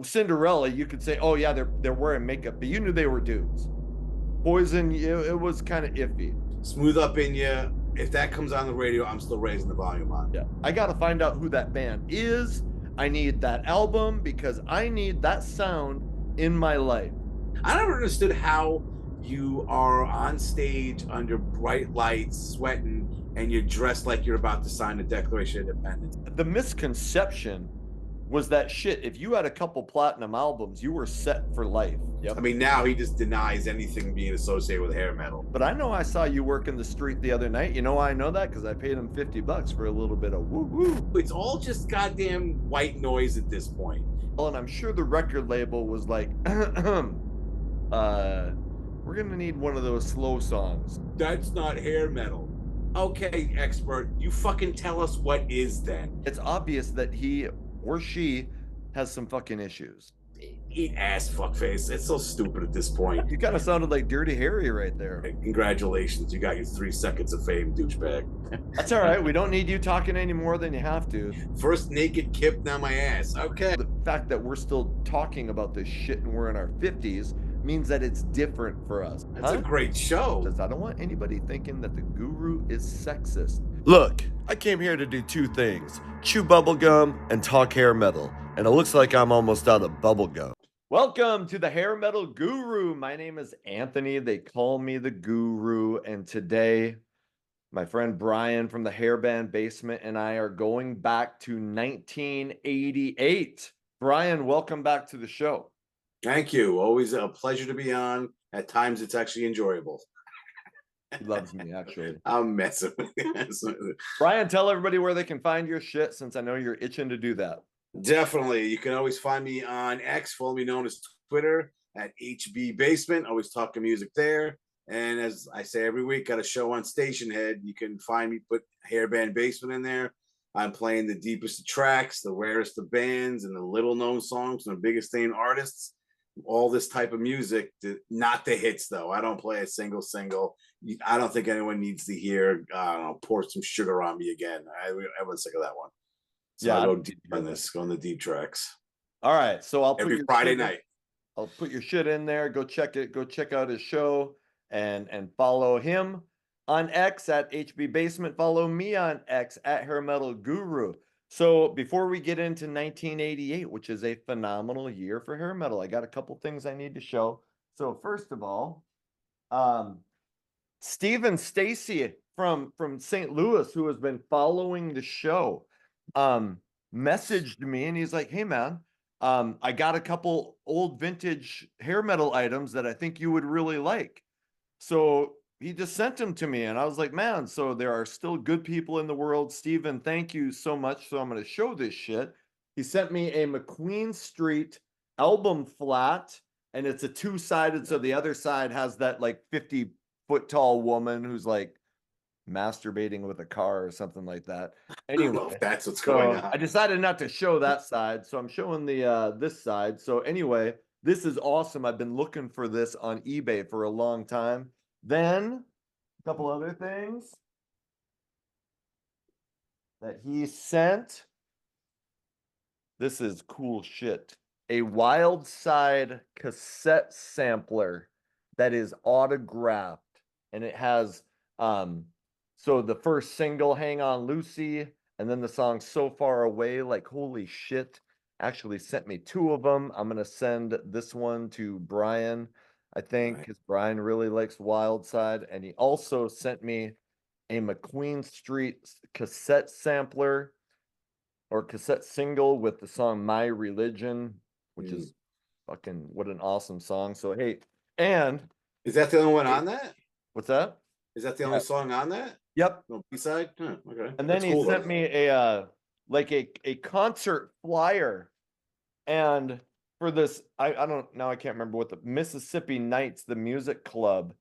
Cinderella, you could say, oh yeah, they're wearing makeup, but you knew they were dudes. Poison, it was kind of iffy. Smooth Up in You. If that comes on the radio, I'm still raising the volume on. Yeah, I got to find out who that band is. I need that album because I need that sound in my life. I never understood how you are on stage under bright lights, sweating, and you're dressed like you're about to sign the Declaration of Independence. The misconception was that shit, if you had a couple platinum albums, you were set for life. Yep. I mean, now he just denies anything being associated with hair metal. But I know I saw you working the street the other night. You know why I know that? Because I paid him $50 for a little bit of woo woo. It's all just goddamn white noise at this point. Well, and I'm sure the record label was like, we're gonna need one of those slow songs. That's not hair metal. Okay, expert, you fucking tell us what is then. It's obvious that he or she has some fucking issues. Eat ass, fuckface. It's so stupid at this point. You kind of sounded like Dirty Harry right there. Congratulations, you got your 3 seconds of fame, douchebag. That's all right. We don't need you talking any more than you have to. First naked kip, now my ass. Okay. The fact that we're still talking about this shit and we're in our 50s means that it's different for us. That's a great show. Because I don't want anybody thinking that the guru is sexist. Look, I came here to do 2 things: chew bubblegum and talk hair metal. And it looks like I'm almost out of bubblegum. Welcome to the Hair Metal Guru. My name is Anthony. They call me the Guru. And today, my friend Bryan from the Hairband Basement and I are going back to 1988. Bryan, welcome back to the show. Thank you. Always a pleasure to be on. At times, it's actually enjoyable. He loves me, actually. I'm messing with you. Bryan, tell everybody where they can find your shit, since I know you're itching to do that. Definitely. You can always find me on X, formerly known as Twitter, at HB Basement. Always talking music there. And as I say every week, got a show on Station Head. You can find me, put Hairband Basement in there. I'm playing the deepest of tracks, the rarest of bands, and the little known songs from the biggest named artists. All this type of music, not the hits though. I don't play a single. I don't think anyone needs to hear, I don't know, Pour Some Sugar on Me again. Everyone's sick of that one. So yeah, I'll go deep on this, go on the deep tracks. All right. So I'll every Friday night. I'll put your shit in there. Go check it. Go check out his show and follow him on X at HB Basement. Follow me on X at Hair Metal Guru. So before we get into 1988, which is a phenomenal year for hair metal, I got a couple things I need to show. So first of all, Steve and Stacy from St. Louis, who has been following the show, messaged me and he's like, hey man, I got a couple old vintage hair metal items that I think you would really like. So he just sent them to me and I was like, man, so there are still good people in the world. Steven, thank you so much. So I'm going to show this shit. He sent me a McQueen Street album flat and it's a 2-sided. So the other side has that like 50-foot tall woman who's like masturbating with a car or something like that. Anyway, I don't know if that's what's going on. I decided not to show that side. So I'm showing the this side. So anyway, this is awesome. I've been looking for this on eBay for a long time. Then a couple other things that he sent. This is cool shit. A Wild Side cassette sampler that is autographed. And it has so the first single, Hang On Lucy, and then the song So Far Away. Like, holy shit. Actually sent me 2 of them. I'm going to send this one to Bryan, I think, because Bryan really likes Wild Side. And he also sent me a McQueen Street cassette sampler or cassette single with the song My Religion, which is fucking, what an awesome song. So, hey, and is that the only one on that? What's that? Is that the only song on that? Yep. No B-side? Huh, okay. And then he sent me a like a concert flyer. And for this, I don't know, I can't remember what the Mississippi Nights, the music club.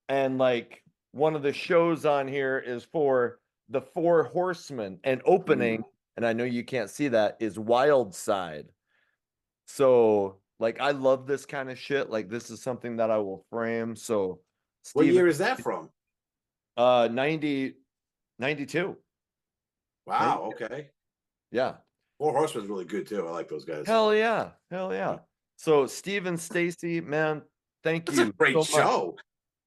And like one of the shows on here is for the 4 Horsemen, and opening, and I know you can't see that, is Wild Side. So like, I love this kind of shit. Like, this is something that I will frame. So what year is that from? 92. Wow. Okay. Yeah. Four Horsemen's really good too. I like those guys. Hell yeah. Hell yeah. So Steve and Stacy, man, thank That's a you great so much. show.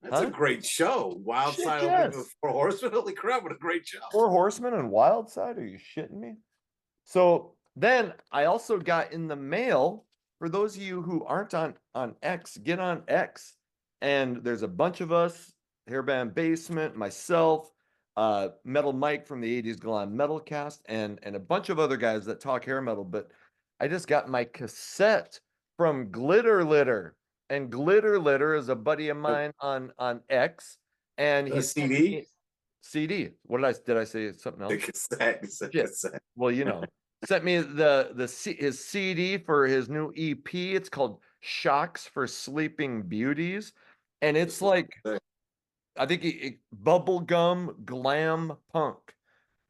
That's a Huh? great show. Wild Shit, Side opening for the yes. Four Horsemen. Holy crap, what a great show. Four Horsemen and Wild Side? Are you shitting me? So then I also got in the mail, for those of you who aren't on X, get on X. And there's a bunch of us, Hairband Basement, myself, Metal Mike from the 80s Glam Metalcast, and a bunch of other guys that talk hair metal. But I just got my cassette from Glitter Litter. And Glitter Litter is a buddy of mine on X. And A he sent CD? me CD. What did I say something The else? cassette. It's a Shit. cassette. Well, sent me his CD for his new EP. It's called Shocks for Sleeping Beauties, and it's like I think bubblegum glam punk.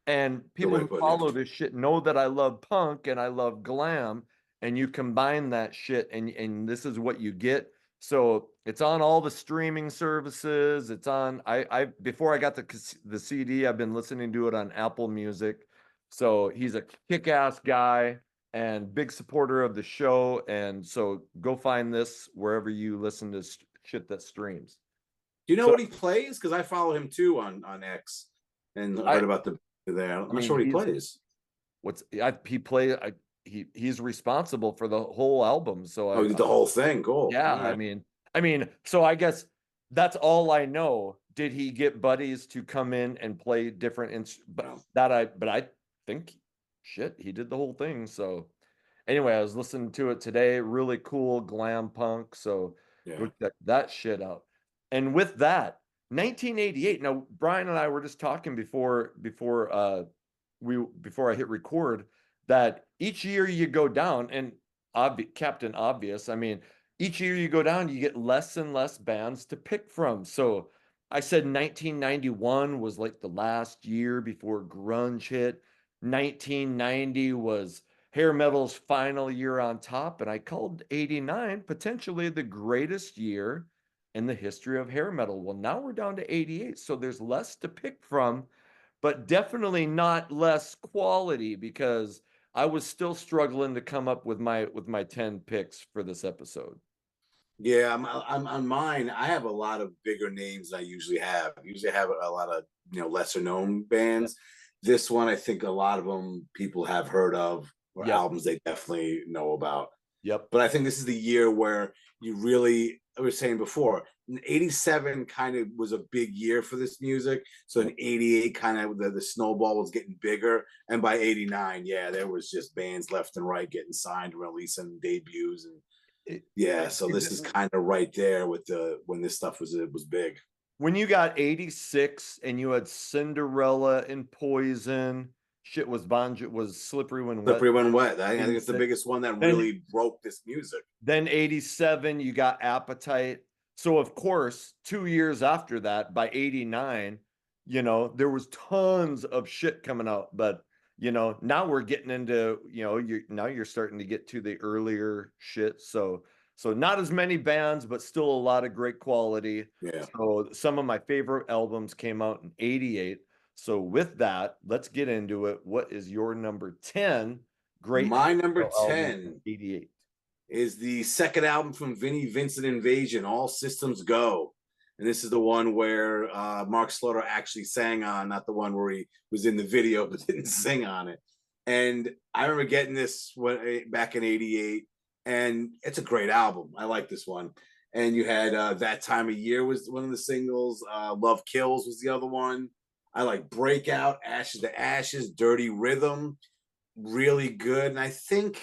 And Good people way who of putting follow it. this shit know that I love punk and I love glam, and you combine that shit, and this is what you get. So it's on all the streaming services. It's on I before I got the CD, I've been listening to it on Apple Music. So he's a kick-ass guy and big supporter of the show. And so go find this wherever you listen to shit that streams. Do you know So what he plays? Because I follow him too on X and heard I about the there. I I'm not mean sure what he he's plays. he play he's responsible for the whole album. So Oh, he did the whole thing. Cool. yeah, All right. so I guess that's all I know. Did he get buddies to come in and play different but Well, but I think shit, he did the whole thing. So anyway, I was listening to it today. Really cool glam punk. So go yeah. check that shit out. And with that, 1988. Now, Brian and I were just talking before I hit record that each year you go down and Captain Obvious. I mean, each year you go down, you get less and less bands to pick from. So I said 1991 was like the last year before grunge hit. 1990 was hair metal's final year on top, and I called 89 potentially the greatest year in the history of hair metal. Well, now we're down to 88, so there's less to pick from, but definitely not less quality because I was still struggling to come up with my 10 picks for this episode. Yeah, I'm on mine. I have a lot of bigger names than I usually have. I usually have a lot of lesser known Yeah. bands. This one, I think a lot of them people have heard of or Yep. albums they definitely know about. Yep. But I think this is the year where you really, I was saying before, 87 kind of was a big year for this music. So in 88, kind of the snowball was getting bigger. And by 89, yeah, there was just bands left and right getting signed, releasing debuts. And yeah, so this is kind of right there with when this stuff was big. When you got 86 and you had Cinderella and Poison, shit was Slippery When Wet. Slippery When Wet. I think it's the 86. biggest one that Then really broke this music. Then 87, you got Appetite. So, of course, 2 years after that, by 89, there was tons of shit coming out. But, now we're getting into, now you're starting to get to the earlier shit. So not as many bands, but still a lot of great quality. Yeah. So some of my favorite albums came out in 88. So with that, let's get into it. What is your number 10 great My number album 10 88? is the second album from Vinnie Vincent Invasion, All Systems Go. And this is the one where Mark Slaughter actually sang on, not the one where he was in the video but didn't sing on it. And I remember getting this back in 88, and it's a great album. I like this one. And you had That Time of Year was one of the singles. Love Kills was the other one. I like Breakout, Ashes to Ashes, Dirty Rhythm, really good. And I think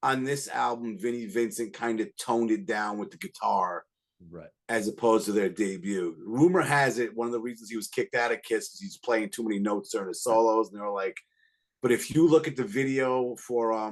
on this album, Vinnie Vincent kind of toned it down with the guitar, right, as opposed to their debut. Rumor has it one of the reasons he was kicked out of Kiss is he's playing too many notes during the solos, and they were like, but if you look at the video for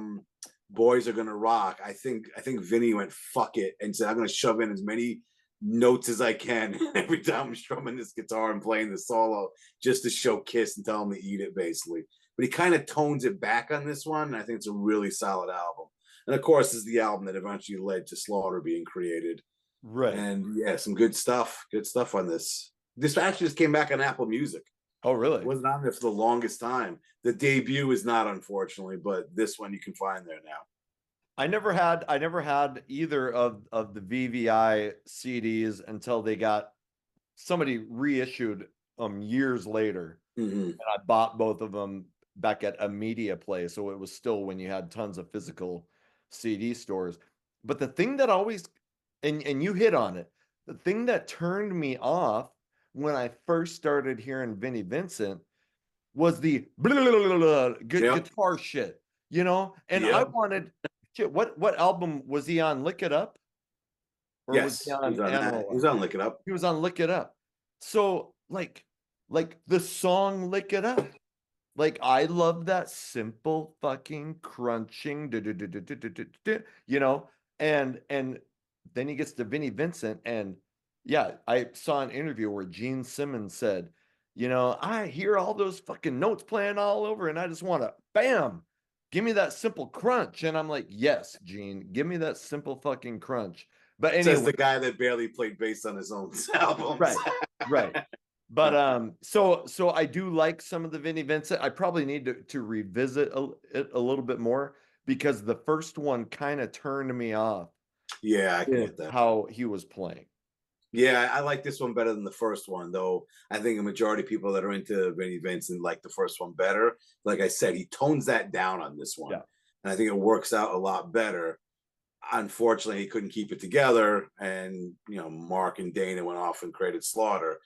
Boys Are Gonna Rock, I think Vinny went fuck it and said, I'm gonna shove in as many notes as I can every time I'm strumming this guitar and playing the solo just to show Kiss and tell them to eat it, basically. But he kind of tones it back on this one, and I think it's a really solid album. And of course, this is the album that eventually led to Slaughter being created. right. And yeah, some good stuff on this. This actually just came back on Apple Music. Oh, really? Wasn't on there for the longest time. The debut is not, unfortunately, but this one you can find there now. I never had either of the VVI CDs until they got somebody reissued years later. Hmm. And I bought both of them back at a media play. So it was still when you had tons of physical CD stores. But the thing that always, and you hit on it, the thing that turned me off when I first started hearing Vinnie Vincent was the Yep. guitar shit, you know? And I Yep. wanted shit. What album was he on? Lick It Up? Or was he Yes, he was on on that. He was Amarillo? on Lick It Up. He was on Lick It Up. So like the song Lick It Up. Like I love that simple fucking crunching, you know, and then he gets to Vinnie Vincent, and yeah, I saw an interview where Gene Simmons said, you know, I hear all those fucking notes playing all over, and I just want to, bam, give me that simple crunch, and I'm like, yes, Gene, give me that simple fucking crunch. But Says anyway, the guy that barely played bass on his own albums. right, right. But so I do like some of the Vinnie Vincent. I probably need to revisit it a little bit more because the first one kind of turned me off Yeah, I can with get that. how he was playing. Yeah, I like this one better than the first one, though. I think a majority of people that are into Vinnie Vincent like the first one better. Like I said, he tones that down on this one, Yeah. and I think it works out a lot better. Unfortunately, he couldn't keep it together, and Mark and Dana went off and created Slaughter.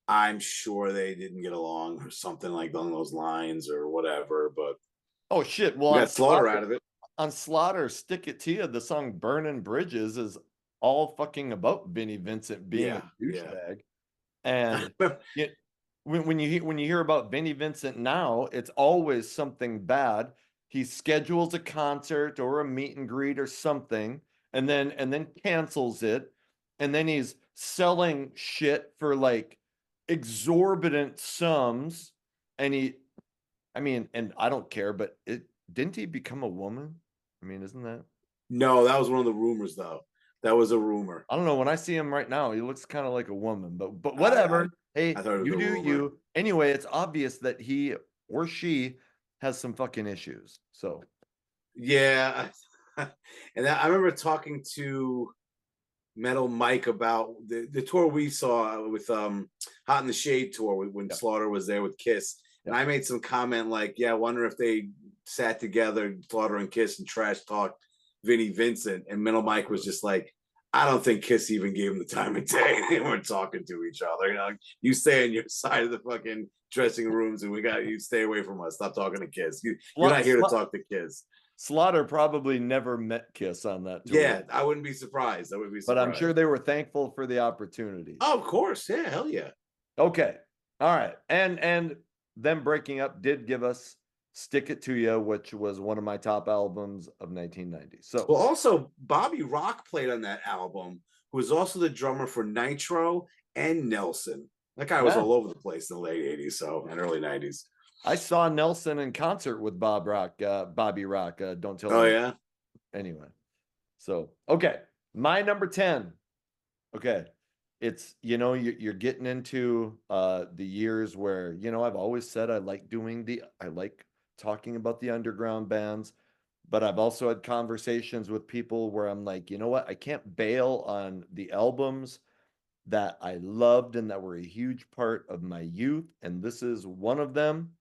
I'm sure they didn't get along or something like along those lines or whatever, but Oh shit. Well, we got Slaughter out of it. On Slaughter, Stick It To You, the song Burning Bridges is all fucking about Vinnie Vincent being a Yeah, yeah. douchebag. And it, when you hear about Vinnie Vincent now, it's always something bad. He schedules a concert or a meet and greet or something, and then cancels it, and then he's selling shit for like exorbitant sums. And I mean, and I don't care, but it didn't he become a woman? I mean, isn't that? No, that was one of the rumors, though. That was a rumor. I don't know. When I see him right now, he looks kind of like a woman, but I, I whatever. I Hey, thought it was you a do rumor. you. Anyway, it's obvious that he or she has some fucking issues. So, Yeah, and I remember talking to Metal Mike about the tour we saw with Hot in the Shade tour when yeah, Slaughter was there with Kiss, yeah. and I made some comment like, "Yeah, I wonder if they sat together, Slaughter and Kiss, and trash talked Vinnie Vincent." And Metal Mike was just like, "I don't think Kiss even gave him the time of day. They weren't talking to each other. You stay on your side of the fucking dressing rooms, and we got you stay away from us. Stop talking to Kiss. You're Sla- not here to Sla- talk to Kiss." Slaughter probably never met Kiss on that tour, Yeah, I wouldn't be surprised. I would be but I'm sure surprised. they were thankful for the opportunity. Oh, of course. Yeah, hell yeah. Okay. All right. And them breaking up did give us Stick It To You, which was one of my top albums of 1990. So, Well, also Bobby Rock played on that album, who was also the drummer for Nitro and Nelson. That guy was yeah, all over the place in the late '80s, and early '90s. I saw Nelson in concert with Bobby Rock. Don't tell Oh him. yeah. Anyway, so okay, my number 10. Okay, it's you're getting into the years where I've always said I like talking about the underground bands, but I've also had conversations with people where I'm like, you know what, I can't bail on the albums that I loved and that were a huge part of my youth, and this is one of them.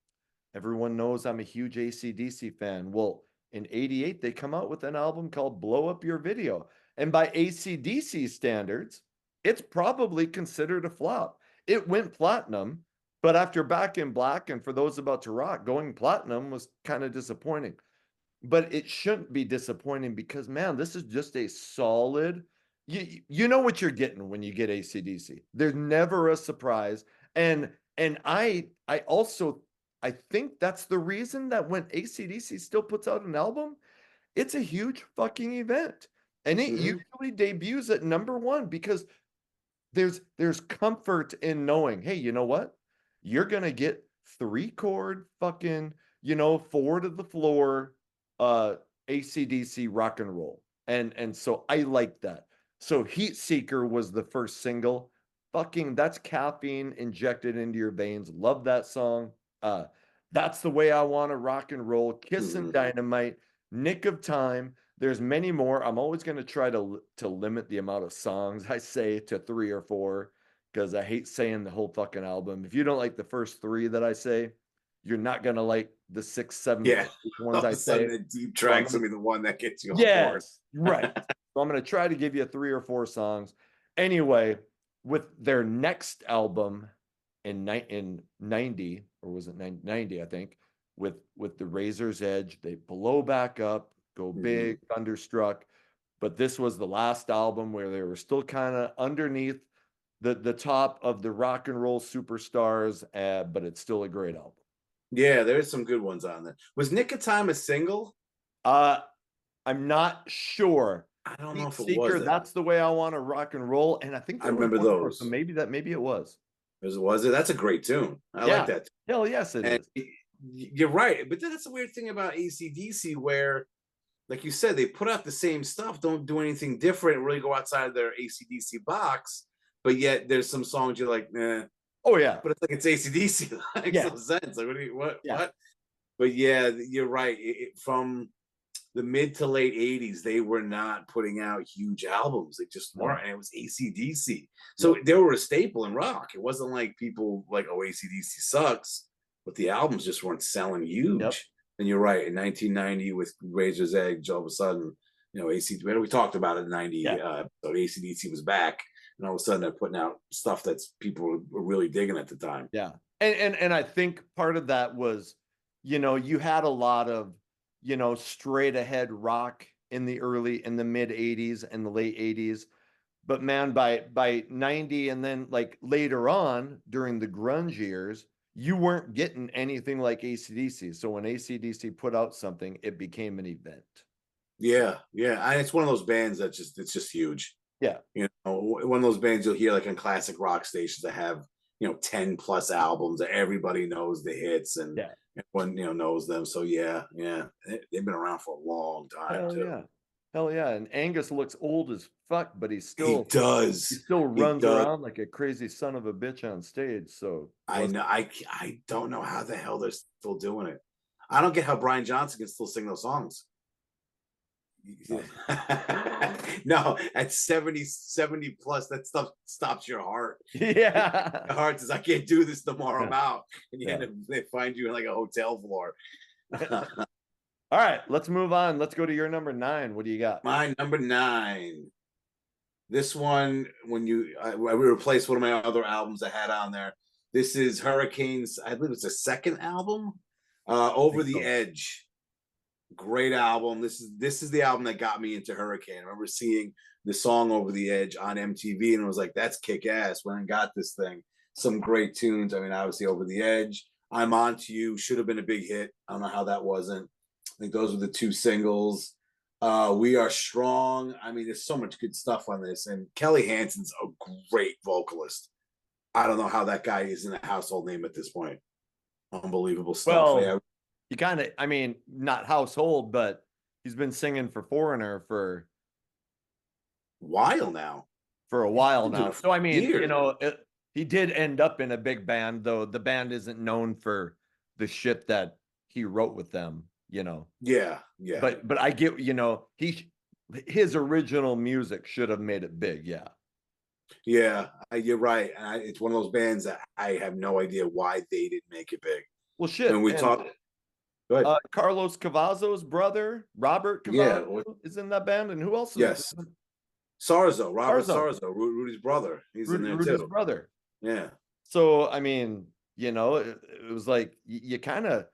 Everyone knows I'm a huge AC/DC fan. Well, in 88, they come out with an album called Blow Up Your Video. And by AC/DC standards, it's probably considered a flop. It went platinum, but after Back in Black and For Those About to Rock, going platinum was kind of disappointing. But it shouldn't be disappointing because, man, this is just a solid. You know what you're getting when you get AC/DC. There's never a surprise. And I also I think that's the reason that when AC/DC still puts out an album, it's a huge fucking event. And it Mm-hmm. usually debuts at number one because there's comfort in knowing, hey, you know what? You're gonna get three chord fucking, four to the floor AC/DC rock and roll. And so I like that. So Heat Seeker was the first single. that's caffeine injected into your veins. Love that song. That's the way I want to rock and roll. Kissin' Mhm. Dynamite, Nick of Time. There's many more. I'm always going to try to limit the amount of songs I say to 3 or 4 because I hate saying the whole fucking album. If you don't like the first 3 that I say, you're not going to like the 6, 7 Yeah. ones All of I a sudden, say. the deep So I'm track's gonna, gonna be the one that gets you on board. yes, right. So I'm going to try to give you 3 or 4 songs. Anyway, with their next album in 90, or was it 90, I think, with the Razor's Edge, they blow back up, go Mhm. big, Thunderstruck. But this was the last album where they were still kind of underneath the top of the rock and roll superstars, but it's still a great album. Yeah, there's some good ones on there. Was Nick of Time a single? Uh, I'm not sure. I don't know Heat if it was Seeker, that. that's the way I want to rock and roll. And I think I there was remember one more, so those. maybe it was. Was it? That's a great tune. I like Yeah. that. Hell yes, it And is. you're right. But that's the weird thing about AC/DC, where, like you said, they put out the same stuff, don't do anything different, really go outside of their AC/DC box. But yet there's some songs you're like, nah. Oh yeah. But it's like it's AC/DC. That makes Yeah. no sense. Like, what do you, what? Yeah. What? But yeah, you're right. From the mid to late 80s, they were not putting out huge albums. They just weren't. No. And it was AC/DC. So Yep. they were a staple in rock. It wasn't like people like, oh, AC/DC sucks, but the albums just weren't selling Yep. huge. And you're right. In 1990, with Razor's Edge, all of a sudden, AC, we talked about it in 90, Yeah. so AC/DC was back. And all of a sudden, they're putting out stuff that's people were really digging at the time. Yeah. And I think part of that was, you had a lot of, straight ahead rock in the mid 80s and the late 80s. But man, by 90 and then like later on during the grunge years, you weren't getting anything like AC/DC. So when AC/DC put out something, it became an event. Yeah, yeah. And it's one of those bands that it's just huge. Yeah. One of those bands you'll hear like on classic rock stations that have 10 plus albums that everybody knows the hits and Yeah. everyone knows them. So yeah, they've been around for a long time Hell too. yeah. Hell yeah. And Angus looks old as fuck, but he He does. still He runs does. around like a crazy son of a bitch on stage. So I know. I don't know how the hell they're still doing it. I don't get how Brian Johnson can still sing those songs. No, at 70 plus, that stuff stops your heart. yeah. The heart says, I can't do this tomorrow. I'm out. And you Yeah. end up, they find you in like a hotel floor. All right, let's move on. Let's go to your number 9. What do you got? My number 9. This one, when I replaced one of my other albums I had on there. This is Hurricanes. I believe it's a second album. I Over think the so. Edge. Great album. This is the album that got me into Hurricane. I remember seeing the song Over the Edge on MTV and I was like, that's kick ass. When I got this thing, some great tunes. I mean, obviously Over the Edge, I'm On to You should have been a big hit. I don't know how that wasn't. I think those were the 2 singles. We Are Strong. I mean, there's so much good stuff on this. And Kelly Hansen's a great vocalist. I don't know how that guy isn't a household name at this point. Unbelievable stuff. Well, Yeah. you kind of, I mean, not household, but he's been singing for Foreigner While now. for a while now. So I mean, Years. he did end up in a big band, though the band isn't known for the shit that he wrote with them, Yeah. But I get, his original music should have made it big, yeah. Yeah, you're right. It's one of those bands that I have no idea why they didn't make it big. Well, shit. When we talk, go ahead. Carlos Cavazzo's brother, Robert Cavazzo, is in that band, and who else is yes, Sarzo, Robert Sarzo. Sarzo, Rudy's brother. He's in there Rudy's too. brother. Yeah. So I mean, it was like you kind of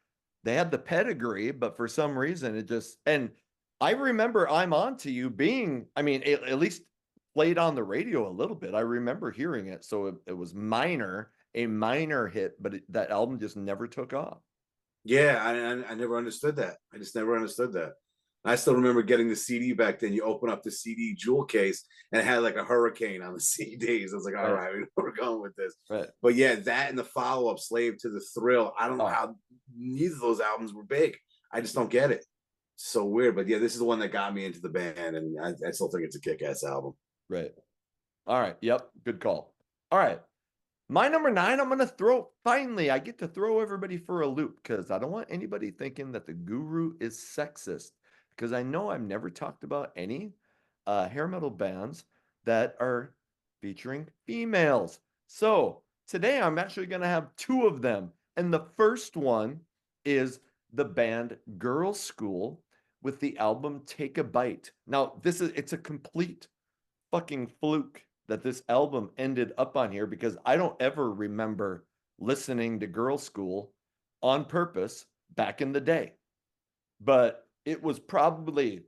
they had the pedigree, but for some reason it just and I remember I'm On to You being, I mean, at least played on the radio a little bit. I remember hearing it, so it was a minor hit, but that album just never took off. Yeah, I never understood that. I just never understood that. I still remember getting the CD back then. You open up the CD jewel case and it had like a hurricane on the CDs. I was like, all right, we know where we're going with this. Right. But yeah, that and the follow-up, Slave to the Thrill. I don't know how neither of those albums were big. I just don't get it. So weird. But yeah, this is the one that got me into the band, and I still think it's a kick-ass album. Right. All right. Yep. Good call. All right. My number 9, I'm gonna throw. Finally, I get to throw everybody for a loop because I don't want anybody thinking that the guru is sexist. Because I know I've never talked about any hair metal bands that are featuring females. So today I'm actually gonna have two of them, and the first one is the band Girl School with the album Take a Bite. Now, it's a complete fucking fluke that this album ended up on here because I don't ever remember listening to Girl School on purpose back in the day. But it was probably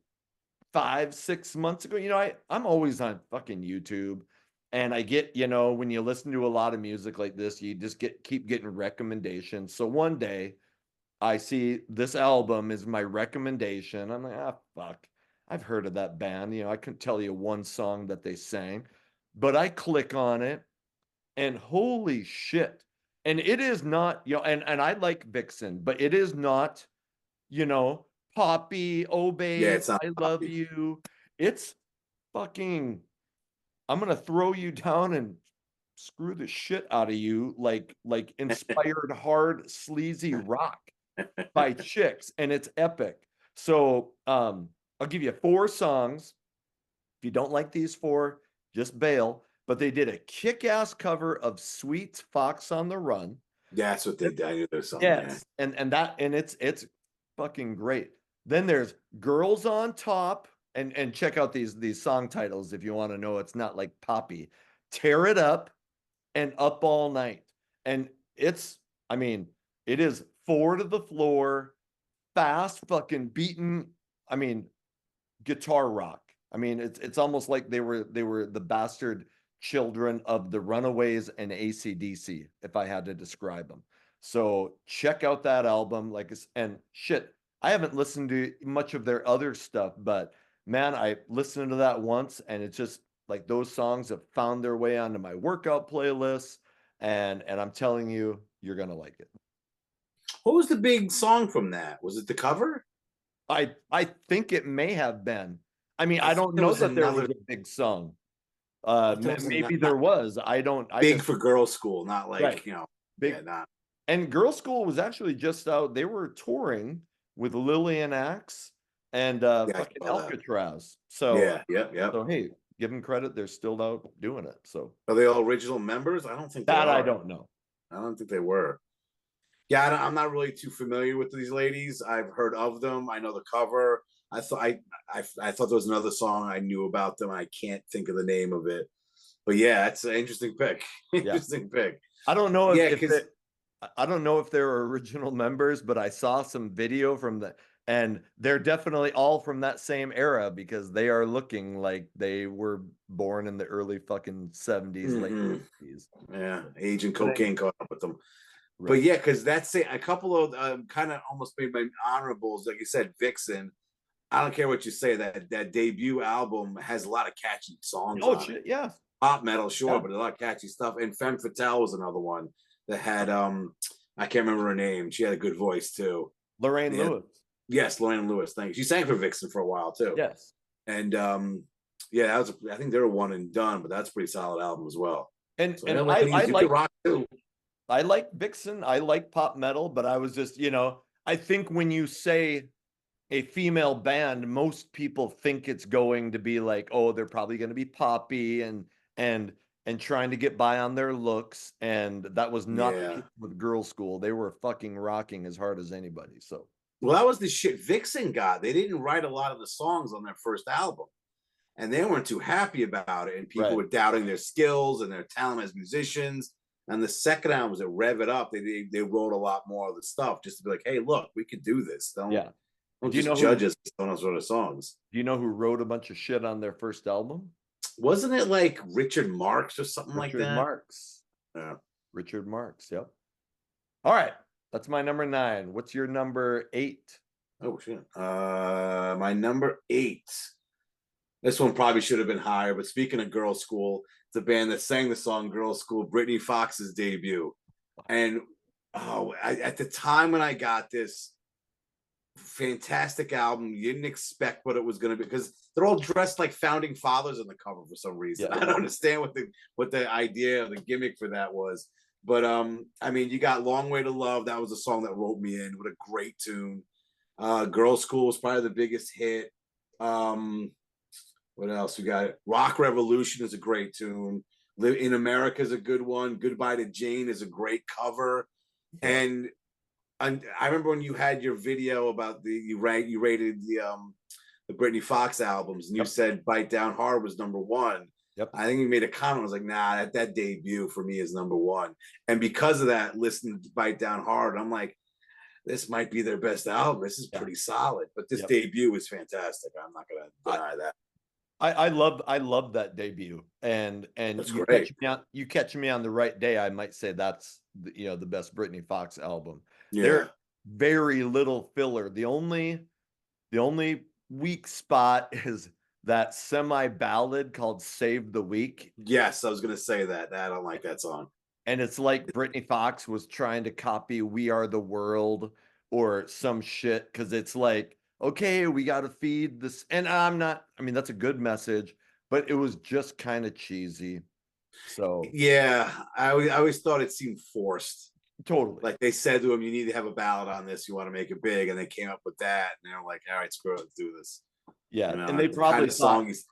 5, 6 months ago. I'm always on fucking YouTube. And I get, when you listen to a lot of music like this, you just keep getting recommendations. So one day I see this album is my recommendation. I'm like, fuck. I've heard of that band. I couldn't tell you one song that they sang, but I click on it and holy shit. And it is not, and I like Vixen, but it is not, you know, poppy, oh Yeah, babe, it's not I love poppy. you. It's fucking, I'm gonna throw you down and screw the shit out of you like inspired hard sleazy rock by chicks, and it's epic. So I'll give you 4 songs. If you don't like these 4, just bail. But they did a kick-ass cover of Sweet's Fox on the Run. That's what they did. I knew there was something there. Yes, and it's fucking great. Then there's Girls on Top, and check out these song titles if you want to know it's not like poppy. Tear It Up and Up All Night. And I mean, it is 4 to the floor, fast fucking beaten. I mean, guitar rock. I mean, it's almost like they were the bastard children of the Runaways and AC/DC, if I had to describe them. So check out that album. And shit, I haven't listened to much of their other stuff, but man, I listened to that once, and it's just like those songs have found their way onto my workout playlist, and I'm telling you, you're gonna like it. What was the big song from that? Was it the cover? I think it may have been. I mean, I I thought don't there know was that there was another. a big song. I thought there was Maybe not there was. I don't. I big just for girls' school, not right. like yeah, Big. not And Girl School was actually just out. They were touring with Lillian Axe and yeah. I fucking saw that. Alcatraz. So Yeah, yep, yep. so hey, give them credit. They're still out doing it. So Are they all original members? I don't think they that I are. don't know. I don't think they were. Yeah, I'm not really too familiar with these ladies. I've heard of them. I know the cover. I thought there was another song I knew about them. I can't think of the name of it. But yeah, it's an interesting pick. Yeah. Interesting pick. I don't know Yeah, if because it, I don't know if they're original members, but I saw some video from and they're definitely all from that same era because they are looking like they were born in the early fucking 70s, late 80s. yeah, age and But anyway, cocaine caught up with them. But right. yeah, because that's it. A couple of kind of almost made my honorables, like you said, Vixen. I don't care what you say. That debut album has a lot of catchy songs Oh on it. shit, yeah. Pop metal, sure, Yeah. but a lot of catchy stuff. And Femme Fatale was another one that had I can't remember her name. She had a good voice too. Lorraine Yeah, Lewis. yes, Lorraine Lewis. Thank you. She sang for Vixen for a while too. Yes. And yeah, that was I think they were one and done, but that's a pretty solid album as well. And So and yeah, I ladies, you can like rock too. I like Vixen. I like pop metal, but I was just, I think when you say a female band, most people think it's going to be like, oh, they're probably going to be poppy and and trying to get by on their looks. And that was not the Yeah. case with Girl School. They were fucking rocking as hard as anybody. So Well, that was the shit Vixen got. They didn't write a lot of the songs on their first album, and they weren't too happy about it. And people right. were doubting their skills and their talent as musicians. And the second album was to rev it up. They wrote a lot more of the stuff just to be like, hey, look, we could do this. Yeah. Don't Do you just know judge who us on those sort of songs. do you know who wrote a bunch of shit on their first album? Wasn't it like Richard Marx or something like Richard that? Marx. Yeah. Richard Marx. Yep. All right. That's my number 9. What's your number 8? Oh shit. My number 8. This one probably should have been higher, but speaking of Girl School, it's a band that sang the song Girl School, Brittany Fox's debut. And at the time when I got this, fantastic album. You didn't expect what it was going to be because they're all dressed like founding fathers on the cover for some reason. Yeah. I don't understand what the idea, the gimmick for that was. But I mean, you got "Long Way to Love." That was a song that wrote me in. What a great tune. "Girls' School" was probably the biggest hit. Um, what else? We got "Rock Revolution" is a great tune. "Live in America" is a good one. "Goodbye to Jane" is a great cover. Yeah. And I remember when you had your video about you rated the Britney Fox albums, and you Yep. said "Bite Down Hard" was number one. Yep. I think you made a comment. I was like, "Nah, that debut for me is number one." And because of that, listening to "Bite Down Hard," I'm like, this might be their best album. This is Yeah. pretty solid, but this Yep. debut is fantastic. I'm not gonna deny that. I love that debut, and That's you great. catch me on the right day, I might say that's the best Britney Fox album. There Yeah. very little filler. The only weak spot is that semi ballad called "Save the Week," Yes, I was gonna say that. I don't like that song. and it's like Britney Fox was trying to copy "We Are the World" or some shit because it's like, okay, we got to feed this, and I mean, that's a good message, but it was just kind of cheesy. So Yeah, I always thought it seemed forced. totally, Like they said to him, "You need to have a ballad on this. You want to make it big," and they came up with that, and they're like, "All right, screw it, let's do this." yeah, You know, and they that's the kind probably of thought song he's.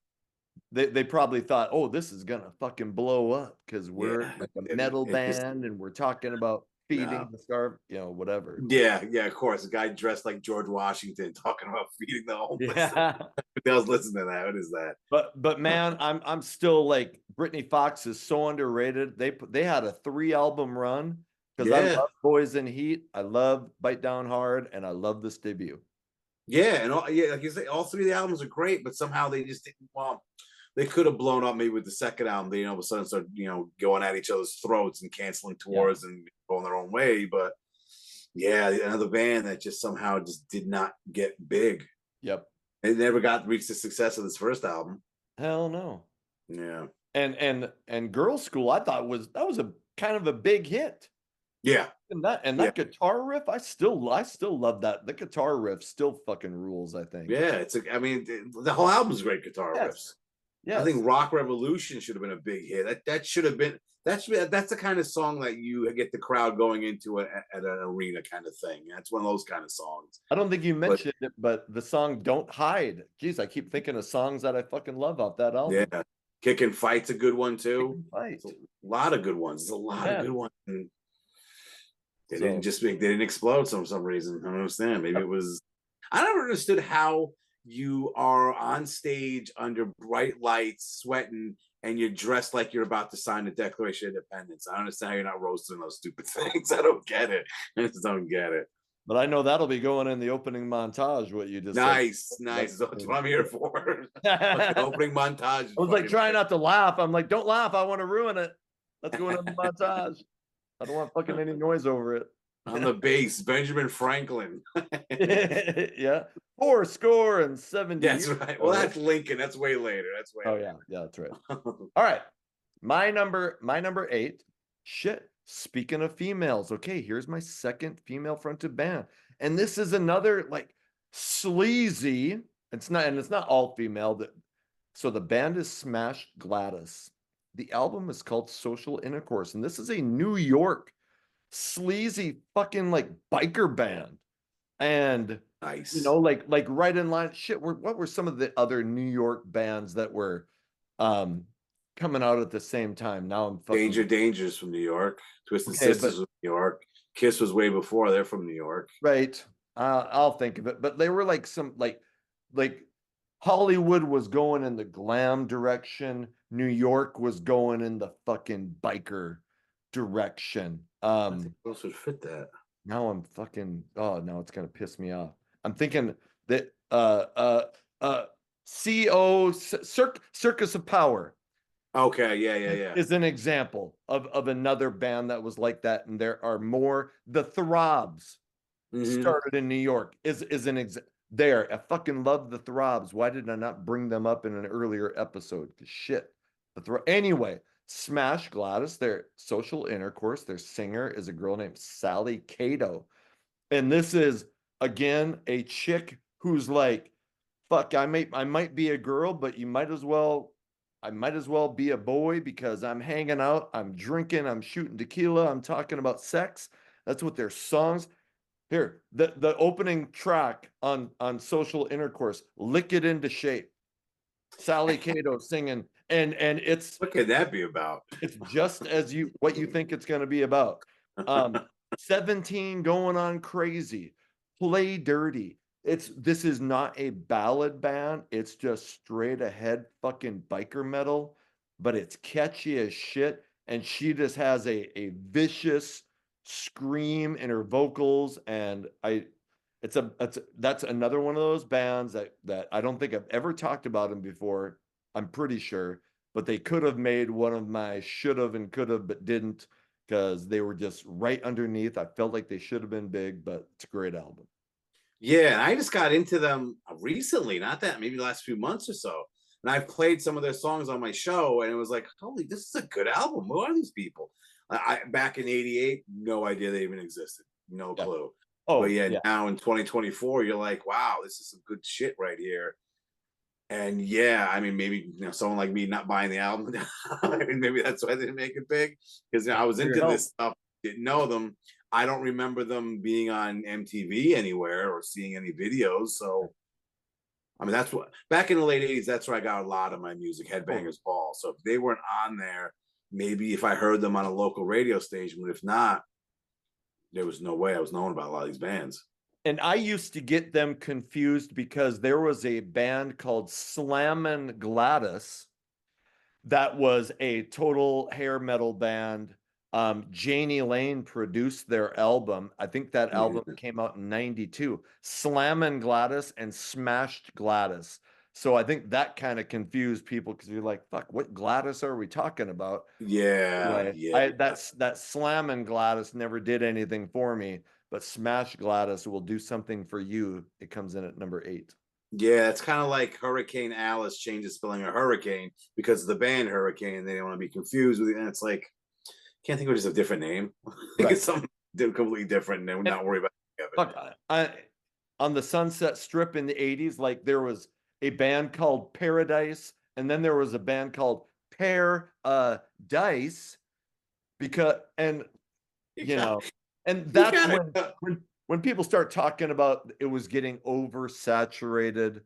they probably thought, oh, this is gonna fucking blow up because Yeah, we're like a and metal it just band and we're talking about feeding no. the starved, whatever. Yeah, yeah, of course. A guy dressed like George Washington talking about feeding the homeless. Yeah. Who else listen to that? What is that? But man, I'm still like Britney Fox is so underrated. They had a 3 album run because I Yeah, love Boys in Heat, I love Bite Down Hard, and I love this debut. yeah, and like you say, all three of the albums are great, but somehow they just didn't. Well, they could have blown up maybe with the second album. They all of a sudden start going at each other's throats and canceling Yeah. tours and going their own way. But yeah, another band that just somehow just did not get big. Yep. It never got reached the success of this first album. Hell no. Yeah, And Girls School, I thought was a kind of a big hit. yeah, And yeah, that guitar riff, I still love that. The guitar riff still fucking rules, I think. yeah. I mean, the whole album's great guitar riffs. Yes. I Yes. think "Rock Revolution" should have been a big hit. That should have been. That's the kind of song that you get the crowd going into at an arena kind of thing. That's one of those kind of songs. I don't think you But mentioned it, but the song "Don't Hide." Jeez, I keep thinking of songs that I fucking love off that album. yeah, "Kickin' Fight's" a good one Pick too. and Fight. It's a lot of good ones. There's a lot of Yeah. good ones. And So they didn't explode for some reason. I don't understand. Maybe it was. I never understood how you are on stage under bright lights, sweating, and you're dressed like you're about to sign the Declaration of Independence. I don't understand how you're not roasting those stupid things. I don't get it. I just don't get it. but I know that'll be going in the opening montage, what you just said. Nice, nice. That's what I'm here for. Fucking I opening montage. was like trying not to laugh. I'm like, don't laugh. I want to ruin it. Let's go into the montage. I don't want fucking any noise over it. On the bass, Benjamin Franklin. Yeah. 70. That's right. Well, that's Lincoln. That's way later. That's way Oh later. yeah, that's right. All right. My number 8. Shit. Speaking of females, okay, here's my second female fronted band. And this is another like sleazy. It's not all female. So the band is Smash Gladys. The album is called Social Intercourse, and this is a New York sleazy fucking like biker band. And Nice. like right in line. Shit, what were some of the other New York bands that were um coming out at the same time? Now I'm fucking Danger's from New York. Twisted okay, Sisters but was New York. Kiss was way before. They're from New York. right. I'll think of it. But they were like some like Hollywood was going in the glam direction. New York was going in the fucking biker direction. I think who else would fit that? Now I'm fucking now it's gonna piss me off. I'm thinking that Circus of Power Okay, yeah, yeah, yeah. is an example of another band that was like that, and there are more. The Throbs Hmm. started in New York is an there. I fucking love the Throbs. Why did I not bring them up in an earlier episode? 'Cause shit. Anyway, Smash Gladys, their Social Intercourse, their singer is a girl named Sally Cato. And this is again, a chick who's like, fuck, I might be a girl, but I might as well be a boy because I'm hanging out, I'm drinking, I'm shooting tequila, I'm talking about sex. That's what their songs. Here, the opening track on Social Intercourse, Lick It Into Shape. Sally Cato singing, and What could that be about? it's just as you what you think it's going to be about. Um, 17 going on crazy, play dirty. This is not a ballad band. It's just straight ahead fucking biker metal, but it's catchy as shit. And she just has a vicious scream in her vocals. And that's another one of those bands that I don't think I've ever talked about them before. I'm pretty sure, but they could have made one of my should have and could have, but didn't because they were just right underneath. I felt like they should have been big, but it's a great album. Yeah, and I just got into them recently, not that maybe the last few months or so. And I've played some of their songs on my show, and it was like, holy, this is a good album. Who are these people? Back in '88, no idea they even existed, no Yeah. clue. But Oh, yeah, yeah. now in 2024, you're like, wow, this is some good shit right here. And yeah, I mean, maybe someone like me not buying the album, I mean, maybe that's why they didn't make it big because I was For your into help. this stuff, didn't know them. I don't remember them being on MTV anywhere or seeing any videos. So, I mean, that's what back in the late '80s, that's where I got a lot of my music, Totally. Headbangers Ball. So, if they weren't on there, maybe if I heard them on a local radio station, but if not, there was no way I was knowing about a lot of these bands. And I used to get them confused because there was a band called Slammin' Gladys that was a total hair metal band. Janie Lane produced their album. I think that album Yeah. came out in 92. Slammin' Gladys and Smashed Gladys. So I think that kind of confused people because you're like, fuck, what Gladys are we talking about? Yeah. Anyway, Yeah. I that Slammin' Gladys never did anything for me, but Smash Gladys will do something for you. It comes in at number 8. Yeah, it's kind of like Hurricane Alice changes spelling a hurricane because of the band Hurricane, and they don't want to be confused with it. And it's like, can't think of just a different name. Think Right. it's something completely different, and we're And not worry about it. fuck, on the Sunset Strip in the 80s, like there was a band called Paradise, and then there was a band called Pair Dice, because and You you got, know, and you that's got when it. when people start talking about it was getting oversaturated,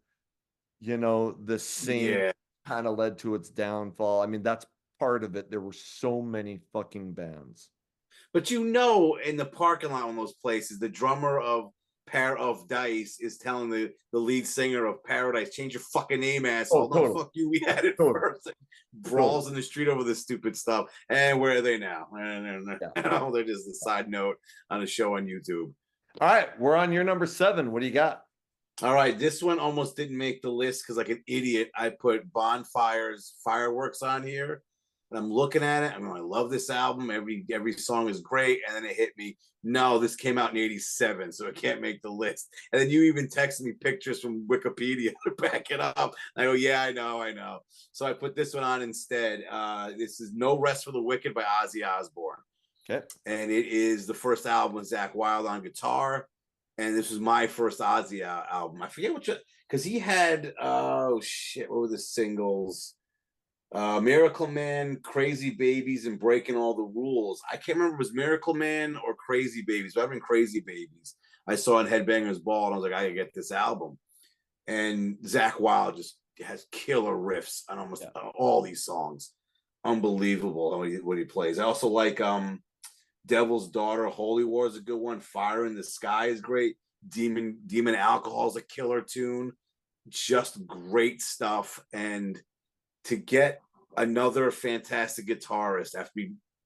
the scene Yeah, kind of led to its downfall. I mean, that's part of it. There were so many fucking bands. but in the parking lot in those places, the drummer of Pair of Dice is telling the lead singer of Paradise, change your fucking name, Oh, asshole. No, totally, fuck you. We had it totally, first. totally. Brawls in the street over this stupid stuff. And where are they now? And Yeah. they're just a side note on a show on YouTube. All right, we're on your number 7. What do you got? All right, this one almost didn't make the list because, like an idiot, I put Bonfires Fireworks on here, and I'm looking at it. I love this album. Every song is great, and then it hit me. No, this came out in '87, so it can't make the list. And then you even texted me pictures from Wikipedia to back it up. I go, yeah, I know. So I put this one on instead. This is No Rest for the Wicked by Ozzy Osbourne, Okay. and it is the first album with Zakk Wylde on guitar, and this was my first Ozzy album. I forget which, because he had oh shit, what were the singles? Miracle Man, Crazy Babies, and Breaking All the Rules. I can't remember if it was Miracle Man or Crazy Babies, but I've been Crazy Babies. I saw in Headbangers Ball, and I was like, I gotta get this album. And Zakk Wylde just has killer riffs on almost all these songs. Unbelievable what he plays. I also like Devil's Daughter, Holy War is a good one. Fire in the Sky is great. Demon Alcohol is a killer tune. Just great stuff. And to get another fantastic guitarist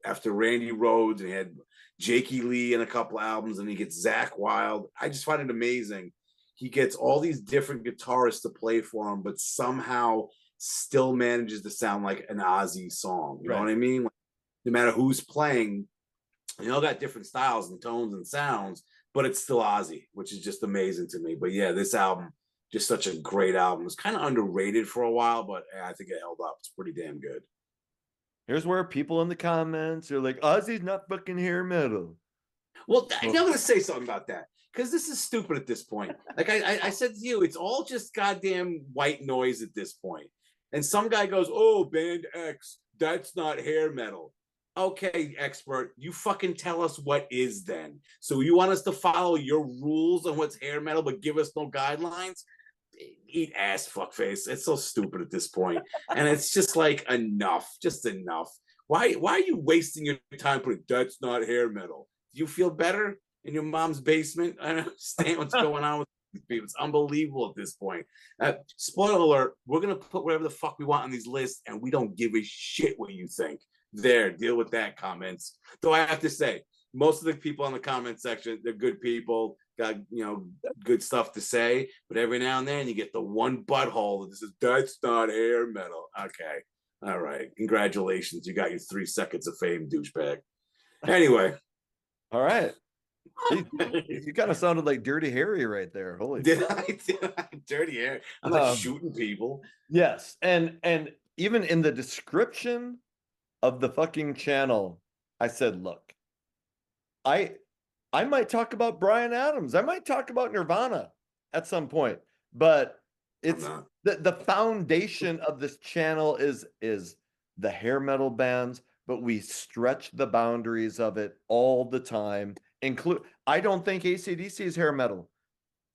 after Randy Rhoads, and he had Jakey Lee in a couple albums, and he gets Zakk Wylde. I just find it amazing. He gets all these different guitarists to play for him, but somehow still manages to sound like an Ozzy song. You know Right. what I mean? Like, no matter who's playing, they all got different styles and tones and sounds, but it's still Ozzy, which is just amazing to me. But yeah, this album, just such a great album. It's kind of underrated for a while, but I think it held up. It's pretty damn good. Here's where people in the comments are like, Ozzy's not fucking hair metal. Well, I'm Well, going to say something about that. because this is stupid at this point. Like I said to you, it's all just goddamn white noise at this point. And some guy goes, "Oh, band X, that's not hair metal." Okay, expert, you fucking tell us what is then. So you want us to follow your rules on what's hair metal, but give us no guidelines? Eat ass, fuckface. It's so stupid at this point, and it's just like enough, just enough. Why are you wasting your time putting that's not hair metal? Do you feel better in your mom's basement? I don't understand what's going on with these people. It's unbelievable at this point. Spoiler alert: we're gonna put whatever the fuck we want on these lists, and we don't give a shit what you think. There, deal with that, comments. Though I have to say, most of the people in the comment section, they're good people, got good stuff to say. But every now and then, you get the one butthole that says that's not hair metal. Okay, all right, congratulations, you got your 3 seconds of fame, douchebag. Anyway, All right. You kind of sounded like Dirty Harry right there. Holy did fuck. I dirty hair? I'm not shooting people. Yes, and even in the description of the fucking channel, I said, look, I I might talk about Bryan Adams. I might talk about Nirvana at some point, but I'm it's not. the foundation of this channel is the hair metal bands, but we stretch the boundaries of it all the time. Include I don't think AC/DC is hair metal,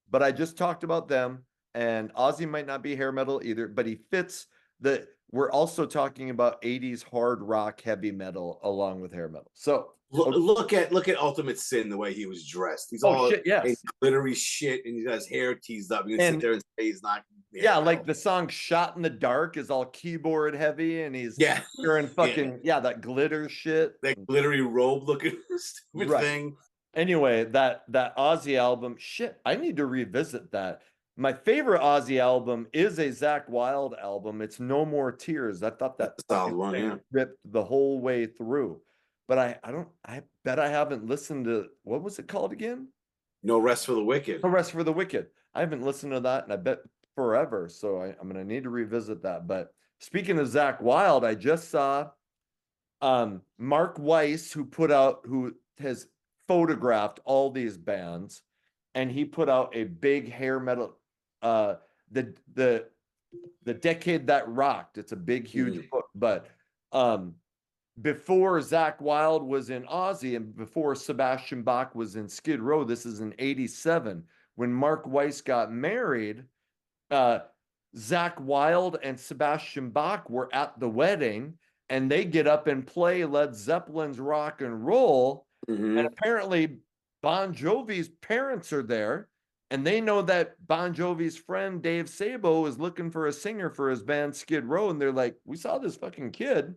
but I just talked about them, and Ozzy might not be hair metal either, but he fits the. We're also talking about 80s hard rock heavy metal along with hair metal. So, okay. Look at Ultimate Sin, the way he was dressed. He's Oh all shit, in yes. glittery shit, and he got his hair teased up. You can sit And there and say he's not yeah, hair like metal. the song Shot in the Dark is all keyboard heavy and he's Yeah, wearing yeah, fucking, yeah, that glitter shit. that glittery robe looking stupid Right. thing. Anyway, that Ozzy album, shit, I need to revisit that. My favorite Ozzy album is a Zakk Wylde album. It's No More Tears. I thought that That's a solid fucking one. thing Yeah, ripped the whole way through. But I bet I haven't listened to, what was it called again? No Rest for the Wicked. No Rest for the Wicked. I haven't listened to that and I bet forever. So I'm gonna need to revisit that. But speaking of Zakk Wylde, I just saw Mark Weiss, who has photographed all these bands, and he put out a big hair metal, uh, the the the decade that rocked. It's a big, huge book, but um, before Zakk Wylde was in Ozzy and before Sebastian Bach was in Skid Row, this is in '87 when Mark Weiss got married. Uh, Zakk Wylde and Sebastian Bach were at the wedding and they get up and play Led Zeppelin's rock and roll. And Mm-hmm. apparently, Bon Jovi's parents are there. And they know that Bon Jovi's friend Dave Sabo is looking for a singer for his band Skid Row. And they're like, we saw this fucking kid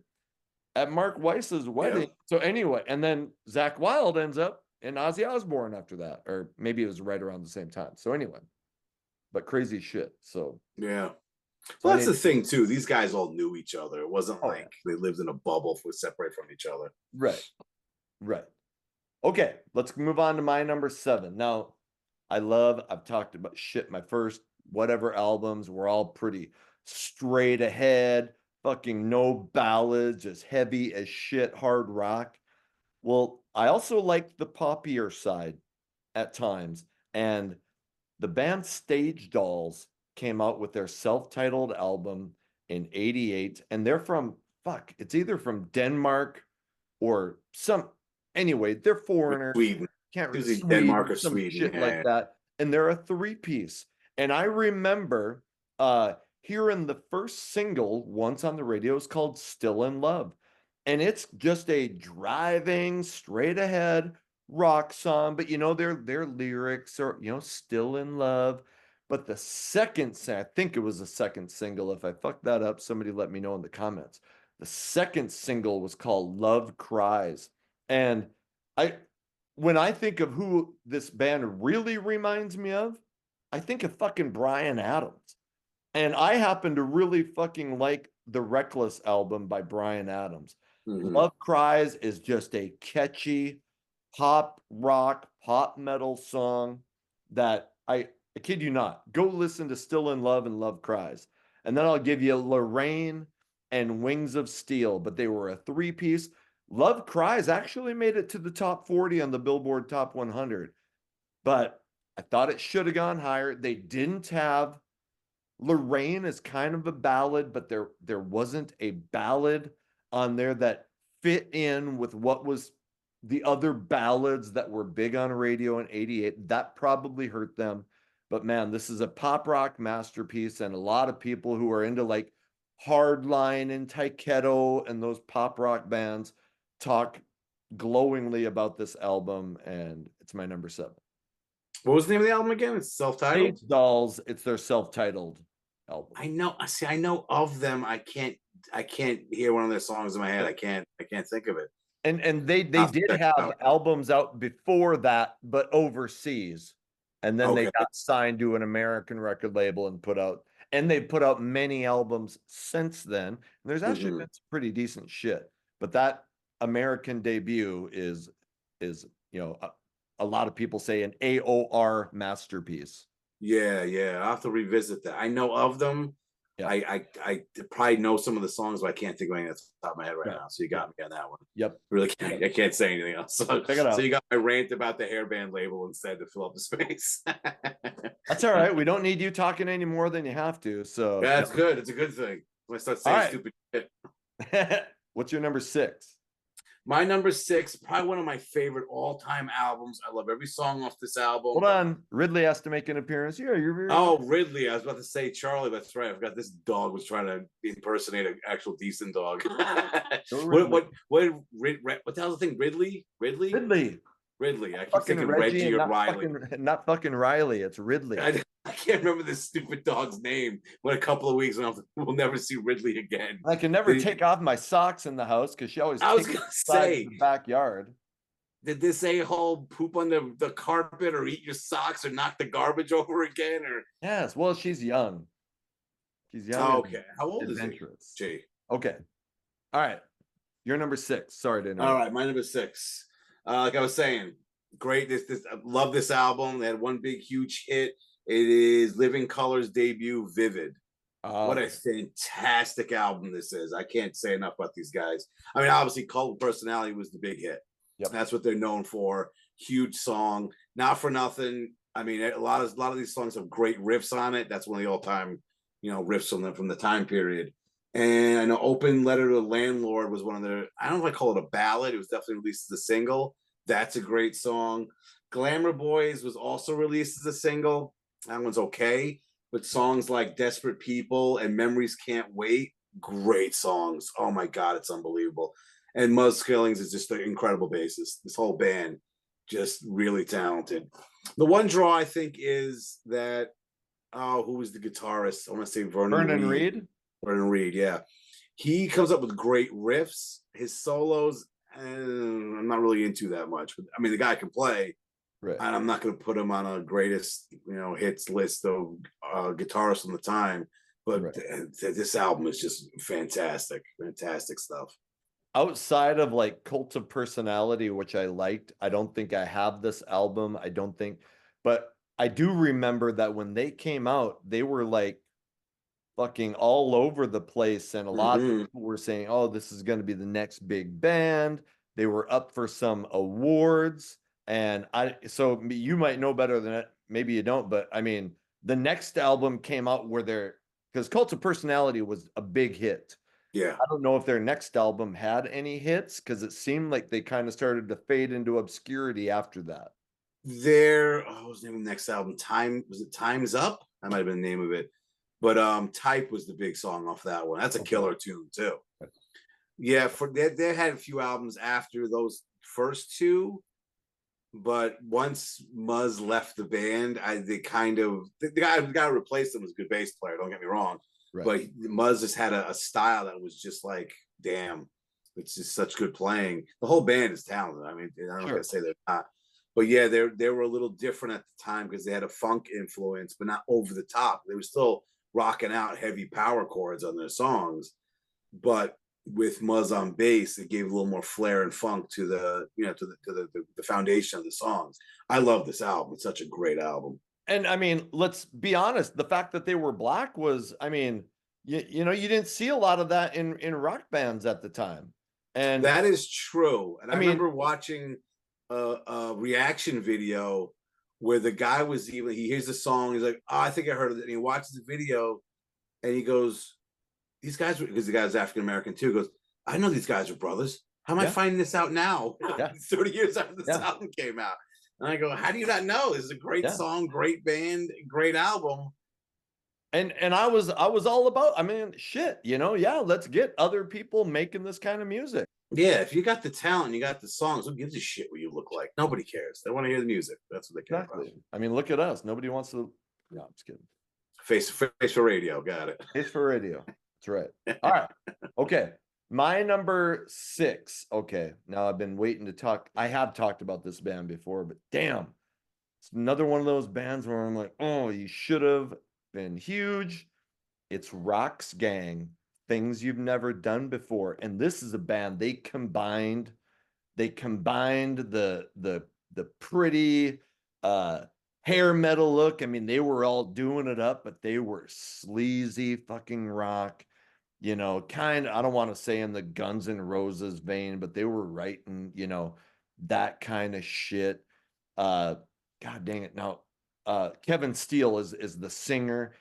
at Mark Weiss's wedding. Yep. So anyway, and then Zakk Wylde ends up in Ozzy Osbourne after that, or maybe it was right around the same time. So anyway, but crazy shit. So Yeah. so Well, I that's need the thing too. These guys all knew each other. It wasn't oh yeah. like they lived in a bubble for separate from each other. Right. Right. Okay, let's move on to my number 7. Now, I've talked about shit, my first whatever albums were all pretty straight ahead, fucking no ballads, just heavy as shit, hard rock. Well, I also liked the poppier side at times. And the band Stage Dolls came out with their self-titled album in '88. And they're from, fuck, it's either from Denmark or anyway, they're foreigners. Sweden, Can't usually Denmark Sweden, or some Sweden. shit like Yeah. that. And they're a three-piece. And I remember hearing the first single once on the radio is called Still in Love. And it's just a driving, straight ahead rock song, but their lyrics are, still in love. But I think it was the second single. If I fucked that up, somebody let me know in the comments. The second single was called Love Cries. And I when I think of who this band really reminds me of, I think of fucking Bryan Adams. And I happen to really fucking like the Reckless album by Bryan Adams. Mm-hmm. Love Cries is just a catchy pop rock, pop metal song that I kid you not, go listen to Still in Love and Love Cries. And then I'll give you Lorraine and Wings of Steel, but they were a three-piece. Love Cries actually made it to the top 40 on the Billboard Top 100. But I thought it should have gone higher. They didn't have Lorraine is kind of a ballad, but there wasn't a ballad on there that fit in with what was the other ballads that were big on radio in 88. That probably hurt them. But man, this is a pop rock masterpiece, and a lot of people who are into like Hardline and Taiketo and those pop rock bands talk glowingly about this album, and it's my number 7. What was the name of the album again? It's self-titled. Stage Dolls, it's their self-titled album. I know. See, I know of them. I can't hear one of their songs in my head. I can't think of it. And they I'll did check it have out. albums out before that, but overseas. And then they Okay. got signed to an American record label and they put out many albums since then. And there's actually been some pretty decent shit. But that American debut is a lot of people say an AOR masterpiece. Yeah, I'll have to revisit that. I know of them. Yeah. I probably know some of the songs, but I can't think of anything that's top of my head right Yeah. now. So you got me on that one. Yep. Really can't. I can't say anything else. So, Check it out. so you got my rant about the hairband label instead to fill up the space. That's all right. We don't need you talking any more than you have to. So yeah, that's good. It's a good thing. When I start saying stupid shit. What's your number 6? My number 6, probably one of my favorite all-time albums. I love every song off this album. Hold on. Ridley has to make an appearance. Yeah, you're Oh, Ridley. I was about to say Charlie. That's right. I forgot this dog was trying to impersonate an actual decent dog. what the hell's the thing? Ridley? I keep thinking Reggie or Riley. Not fucking Riley. It's Ridley. I can't remember this stupid dog's name. But a couple of weeks and we'll never see Ridley again. I can never take off my socks in the house because she always takes the backyard. Did this a-hole poop on the carpet or eat your socks or knock the garbage over again? Or yes, well, she's young. She's young. Oh, okay. How old is she? Okay. All right. You're number 6. Sorry to interrupt. All right, my number 6. Like I was saying, great. I love this album. They had one big, huge hit. It is Living Colour's debut, Vivid. What a fantastic album this is. I can't say enough about these guys. I mean, obviously, Cult Personality was the big hit. Yep. That's what they're known for. Huge song. Not for nothing. I mean, a lot of these songs have great riffs on it. That's one of the all-time, riffs from the time period. And I know Open Letter to the Landlord was one of their, I don't know if I call it a ballad. It was definitely released as a single. That's a great song. Glamour Boys was also released as a single. That one's okay. But songs like Desperate People and Memories Can't Wait, great songs. Oh my God, it's unbelievable. And Muzz Skillings is just an incredible bassist. This whole band, just really talented. The one draw, I think, is that, who was the guitarist? I want to say Vernon Reid. Vernon Reid, yeah. He comes up with great riffs. His solos, I'm not really into that much. But, I mean, the guy can play. Right. And I'm not going to put him on a greatest, hits list of guitarists from the time. But this album is just fantastic stuff. Outside of like Cult of Personality, which I liked, I don't think I have this album. But I do remember that when they came out, they were like fucking all over the place. And a lot of people were saying, oh, this is going to be the next big band. They were up for some awards. And so you might know better than it. Maybe you don't, but I mean, the next album came out because Cult of Personality was a big hit. Yeah. I don't know if their next album had any hits because it seemed like they kind of started to fade into obscurity after that. What was the name of the next album? Time's Up? That might have been the name of it. But Type was the big song off that one. That's a killer tune too. Yeah, they had a few albums after those first two. But once Muzz left the band, the guy who replaced him was a good bass player. Don't get me wrong, but Muzz just had a style that was just like, damn, it's just such good playing. The whole band is talented. I mean, I don't know if I say they're not, but yeah, they were a little different at the time because they had a funk influence, but not over the top. They were still rocking out heavy power chords on their songs, but with Muzz on bass, it gave a little more flair and funk to the foundation of the songs. I love this album. It's such a great album. And I mean, let's be honest, the fact that they were black was, I mean, you didn't see a lot of that in rock bands at the time. And that is true. And I remember watching a reaction video where the guy was even, he hears the song, he's like, oh, I think I heard it. And he watches the video and he goes, these guys were, because the guy's African American too, goes, I know these guys are brothers. How am I Yeah. finding this out now? Yeah. 30 years after this Yeah. album came out. And I go, how do you not know? This is a great Yeah. song, great band, great album. And I was all about, I mean, shit, you know, yeah, let's get other people making this kind of music. Yeah, if you got the talent, you got the songs, who gives a shit what you look like? Nobody cares. They want to hear the music. That's what they care about. Exactly. I mean, look at us. Nobody wants to. Yeah, I'm just kidding. Face for radio. Got it. Face for radio. That's right. All right. Okay. My number 6. Okay. Now I've been waiting to talk. I have talked about this band before, but damn, it's another one of those bands where I'm like, oh, you should have been huge. It's Rock's Gang, Things You've Never Done Before. And this is a band they combined the pretty hair metal look. I mean, they were all doing it up, but they were sleazy fucking rock, you know, kind of, I don't want to say in the Guns N' Roses vein, but they were writing, you know, that kind of shit. God dang it. Now, Kevin Steele is the singer.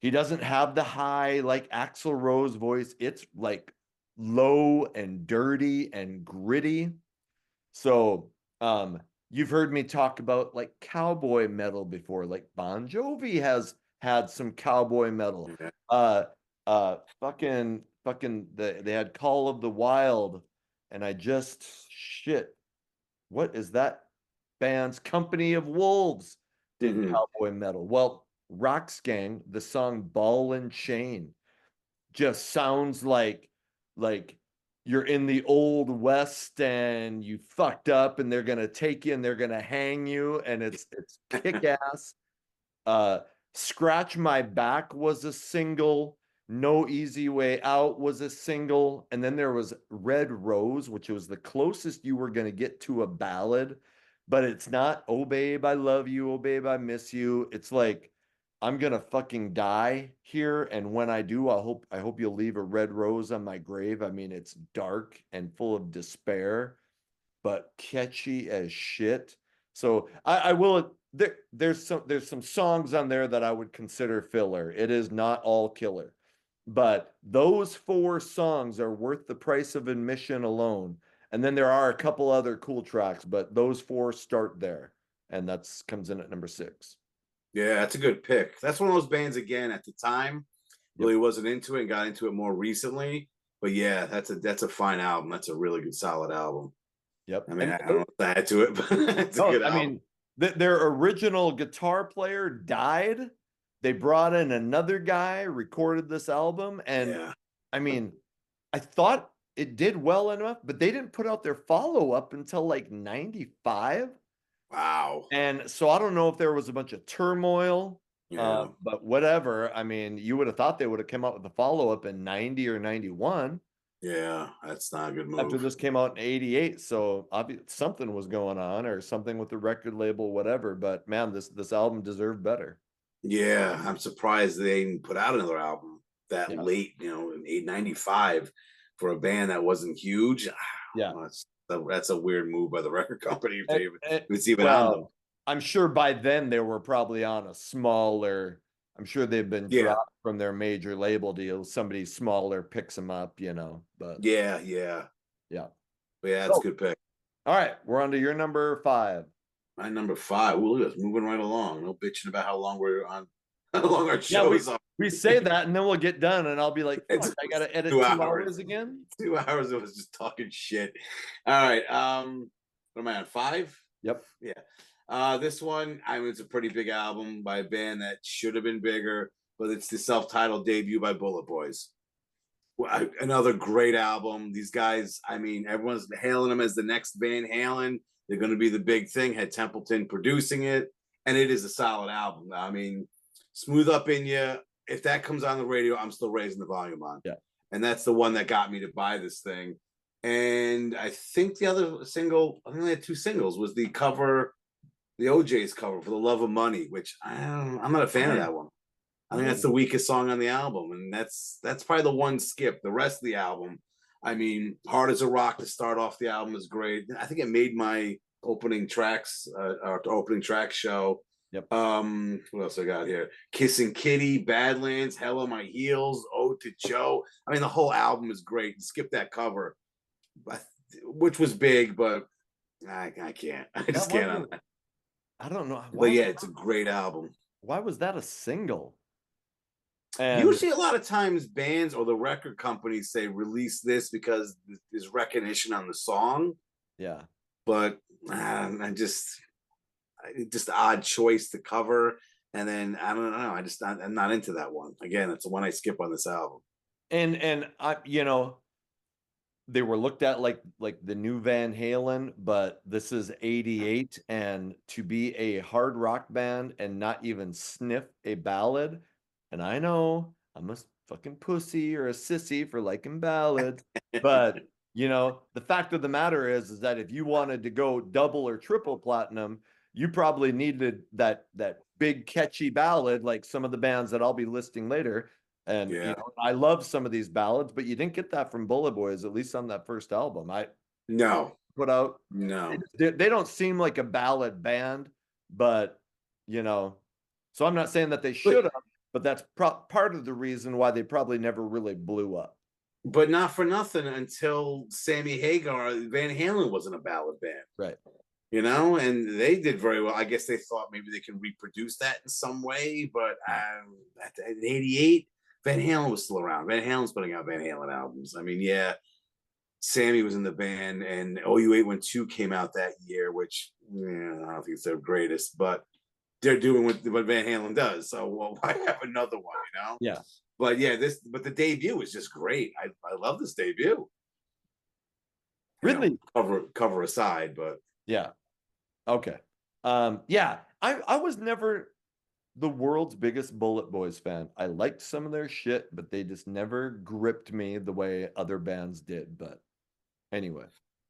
He doesn't have the high like Axl Rose voice. It's like low and dirty and gritty. So, you've heard me talk about like cowboy metal before, like Bon Jovi has had some cowboy metal. Yeah. Fucking they had Call of the Wild, and I just shit. What is that band's Company of Wolves did cowboy metal? Well, Rock's Gang, the song Ball and Chain just sounds like you're in the old west and you fucked up and they're gonna take you and they're gonna hang you, and it's kick-ass. Scratch My Back was a single. No Easy Way Out was a single. And then there was Red Rose, which was the closest you were gonna get to a ballad, but it's not Oh Babe, I Love You, Oh Babe, I Miss You. It's like, I'm gonna fucking die here, and when I do, I hope you'll leave a red rose on my grave. I mean, it's dark and full of despair, but catchy as shit. So I will there's some songs on there that I would consider filler. It is not all killer. But those 4 songs are worth the price of admission alone. And then there are a couple other cool tracks, but those 4 start there. And that's comes in at number 6. Yeah, that's a good pick. That's one of those bands again at the time. Really wasn't into it and got into it more recently. But yeah, that's a fine album. That's a really good, solid album. Yep. I mean, I don't know what to add to it, but it's a good album. I mean, their original guitar player died. They brought in another guy, recorded this album, and Yeah. I mean, I thought it did well enough, but they didn't put out their follow-up until like 95. Wow. And so I don't know if there was a bunch of turmoil, Yeah. but whatever. I mean, you would have thought they would have come out with the follow-up in 90 or 91 Yeah, that's not a good move. after this came out in 88. So something was going on, or something with the record label, whatever. But man, this album deserved better. Yeah, I'm surprised they didn't put out another album that late, you know, in 895 for a band that wasn't huge. Yeah. That's a weird move by the record company if it's even well, on them. I'm sure by then they were probably on a smaller, I'm sure they've been dropped from their major label deals. Somebody smaller picks them up, you know. But yeah. But yeah, that's a good pick. All right, we're on to your number 5. My number 5. Ooh, look at us moving right along. No bitching about how long we're on, how long our show is on. We say that and then we'll get done and I'll be like, fuck, I gotta edit 2 hours again. 2 hours of us just talking shit. All right. What am I on, 5? Yep. Yeah. This one, I mean, it's a pretty big album by a band that should have been bigger, but it's the self-titled debut by Bullet Boys. Well, another great album. These guys, I mean, everyone's hailing them as the next Van Halen. They're going to be the big thing. Had Templeton producing it, and it is a solid album. I mean, Smooth Up In You. If that comes on the radio, I'm still raising the volume on. Yeah, and that's the one that got me to buy this thing. And I think the other single, I think they had 2 singles, was the cover, the OJ's cover for The Love of Money, which I'm not a fan of that one. I think that's the weakest song on the album, and that's probably the one skip. The rest of the album, I mean, Hard as a Rock to start off the album is great. I think it made my opening tracks, our opening track show. Yep. What else I got here? Kissing Kitty, Badlands, Hell on My Heels, Ode to Joe. I mean, the whole album is great. Skip that cover, which was big, but I can't. I That just can't on wasn't, that. I don't know But yeah, it's a great album. why was that a single? And Usually, a lot of times, bands or the record companies say release this because there's recognition on the song. yeah. But I just odd choice to cover. And then I don't know. I'm not into that one. Again, it's the one I skip on this album. And I, they were looked at like the new Van Halen, but this is 88, and to be a hard rock band and not even sniff a ballad, and I know I'm a fucking pussy or a sissy for liking ballads, but the fact of the matter is that if you wanted to go double or triple platinum, you probably needed that big catchy ballad like some of the bands that I'll be listing later. And Yeah. I love some of these ballads, but you didn't get that from Bullet Boys, at least on that first album. I No. put out No. they don't seem like a ballad band, but so I'm not saying that they should But have, but that's part of the reason why they probably never really blew up. but not for nothing until Sammy Hagar, Van Halen wasn't a ballad band. Right. And they did very well. I guess they thought maybe they can reproduce that in some way, but in '88, Van Halen was still around. Van Halen's putting out Van Halen albums. I mean, yeah, Sammy was in the band, and OU812 came out that year, which I don't think it's their greatest, but they're doing what Van Halen does. So why have another one? Yeah. But yeah, but the debut was just great. I love this debut. Really? Cover aside, but Yeah. Okay. Yeah, I was never the world's biggest Bullet Boys fan. I liked some of their shit, but they just never gripped me the way other bands did. But anyway,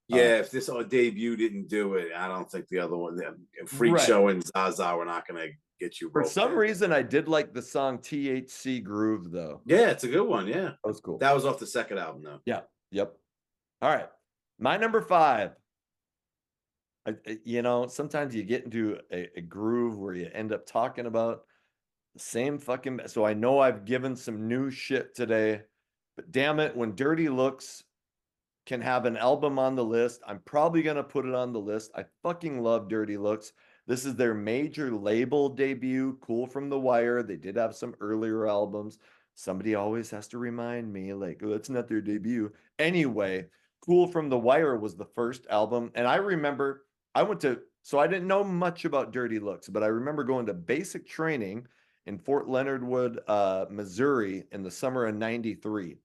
yeah, if this debut didn't do it, I don't think the other one, Freak right. Show and Zaza, were not going to get you For roped some in. reason, I did like the song THC Groove, though. Yeah, it's a good one. Yeah, That was cool. that was off the second album, though. Yeah. Yep. All right. My number 5. Sometimes you get into a groove where you end up talking about the same fucking. So I know I've given some new shit today, but damn it, when Dirty Looks can have an album on the list, I'm probably going to put it on the list. I fucking love Dirty Looks. This is their major label debut, Cool from the Wire. They did have some earlier albums. Somebody always has to remind me, like, oh, that's not their debut. Anyway, Cool from the Wire was the first album. And I remember so I didn't know much about Dirty Looks, but I remember going to basic training in Fort Leonard Wood, Missouri in the summer of 93.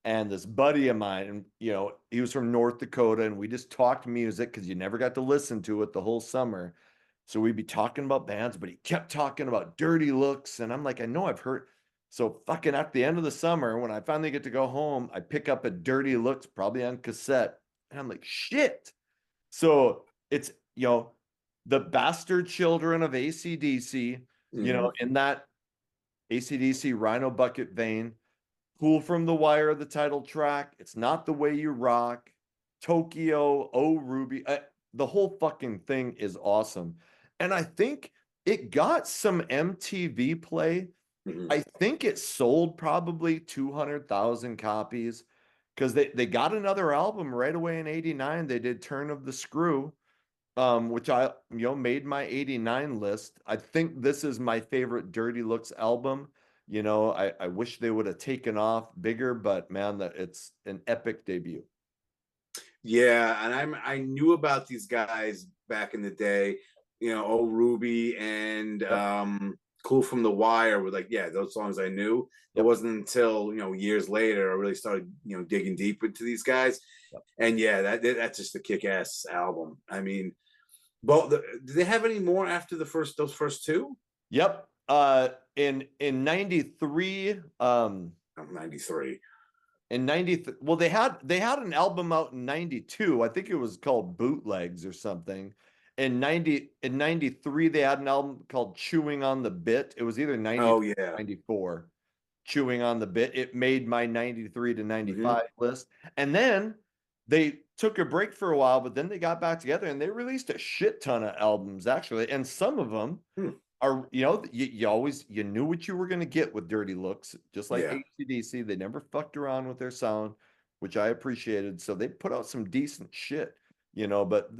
And this buddy of mine, and he was from North Dakota, and we just talked music because you never got to listen to it the whole summer. So we'd be talking about bands, but he kept talking about Dirty Looks, and I'm like, I know I've heard. So fucking at the end of the summer, when I finally get to go home, I pick up a Dirty Looks, probably on cassette, and I'm like, shit. So it's the bastard children of AC/DC, in that AC/DC Rhino Bucket vein. Cool from the Wire, the title track. It's Not the Way You Rock. Tokyo, Oh Ruby. The whole fucking thing is awesome. And I think it got some MTV play. Mhm. I think it sold probably 200,000 copies because they got another album right away in 89. They did Turn of the Screw, which I, made my 89 list. I think this is my favorite Dirty Looks album. I wish they would have taken off bigger, but man, that it's an epic debut. Yeah, and I knew about these guys back in the day. Oh Ruby and Yep. Cool from the Wire were like, yeah, those songs I knew. It Yep. wasn't until years later I really started digging deep into these guys. Yep. And yeah, that's just a kick-ass album. I mean, did they have any more after those first two? Yep. In 93, 93. in 90, well, they had an album out in 92. I think it was called Bootlegs or something. In 93, they had an album called Chewing on the Bit. It was either 90 Oh or yeah. 94. Chewing on the Bit. It made my 93 to 95 list. And then they took a break for a while, but then they got back together and they released a shit ton of albums actually, and some of them Hmm. are, you always, you knew what you were going to get with Dirty Looks, just like Yeah. AC/DC. They never fucked around with their sound, which I appreciated. So they put out some decent shit, but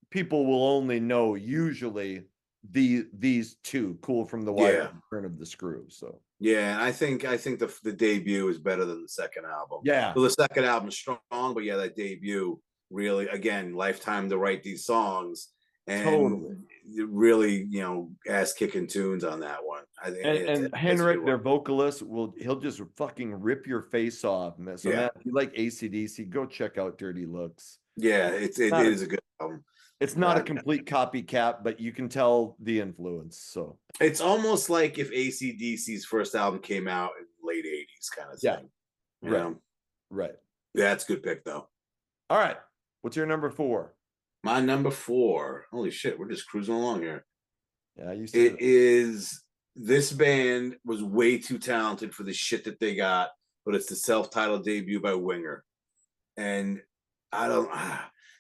people will only know usually these two, Cool from the Wire Yeah. and Turn of the Screw. So Yeah, and I think the debut is better than the second album. yeah, So the second album's strong, but yeah, that debut really, again, lifetime to write these songs totally. and really, ass kicking tunes on that one. I think And it's a good Henrik, one. their vocalist, he'll just fucking rip your face off, man. So Yeah, man, if you like AC/DC, go check out Dirty Looks. yeah, it Not a is a good album. It's not a Uh, complete copycat, but you can tell the influence. So it's almost like if AC/DC's first album came out in late '80s, kind of yeah, thing. You right, know, right. yeah, that's a good pick though. All right. What's your number four? My number four. Holy shit, we're just cruising along here. Yeah, you say It that. is this band was way too talented for the shit that they got, but it's the self-titled debut by Winger. And I don't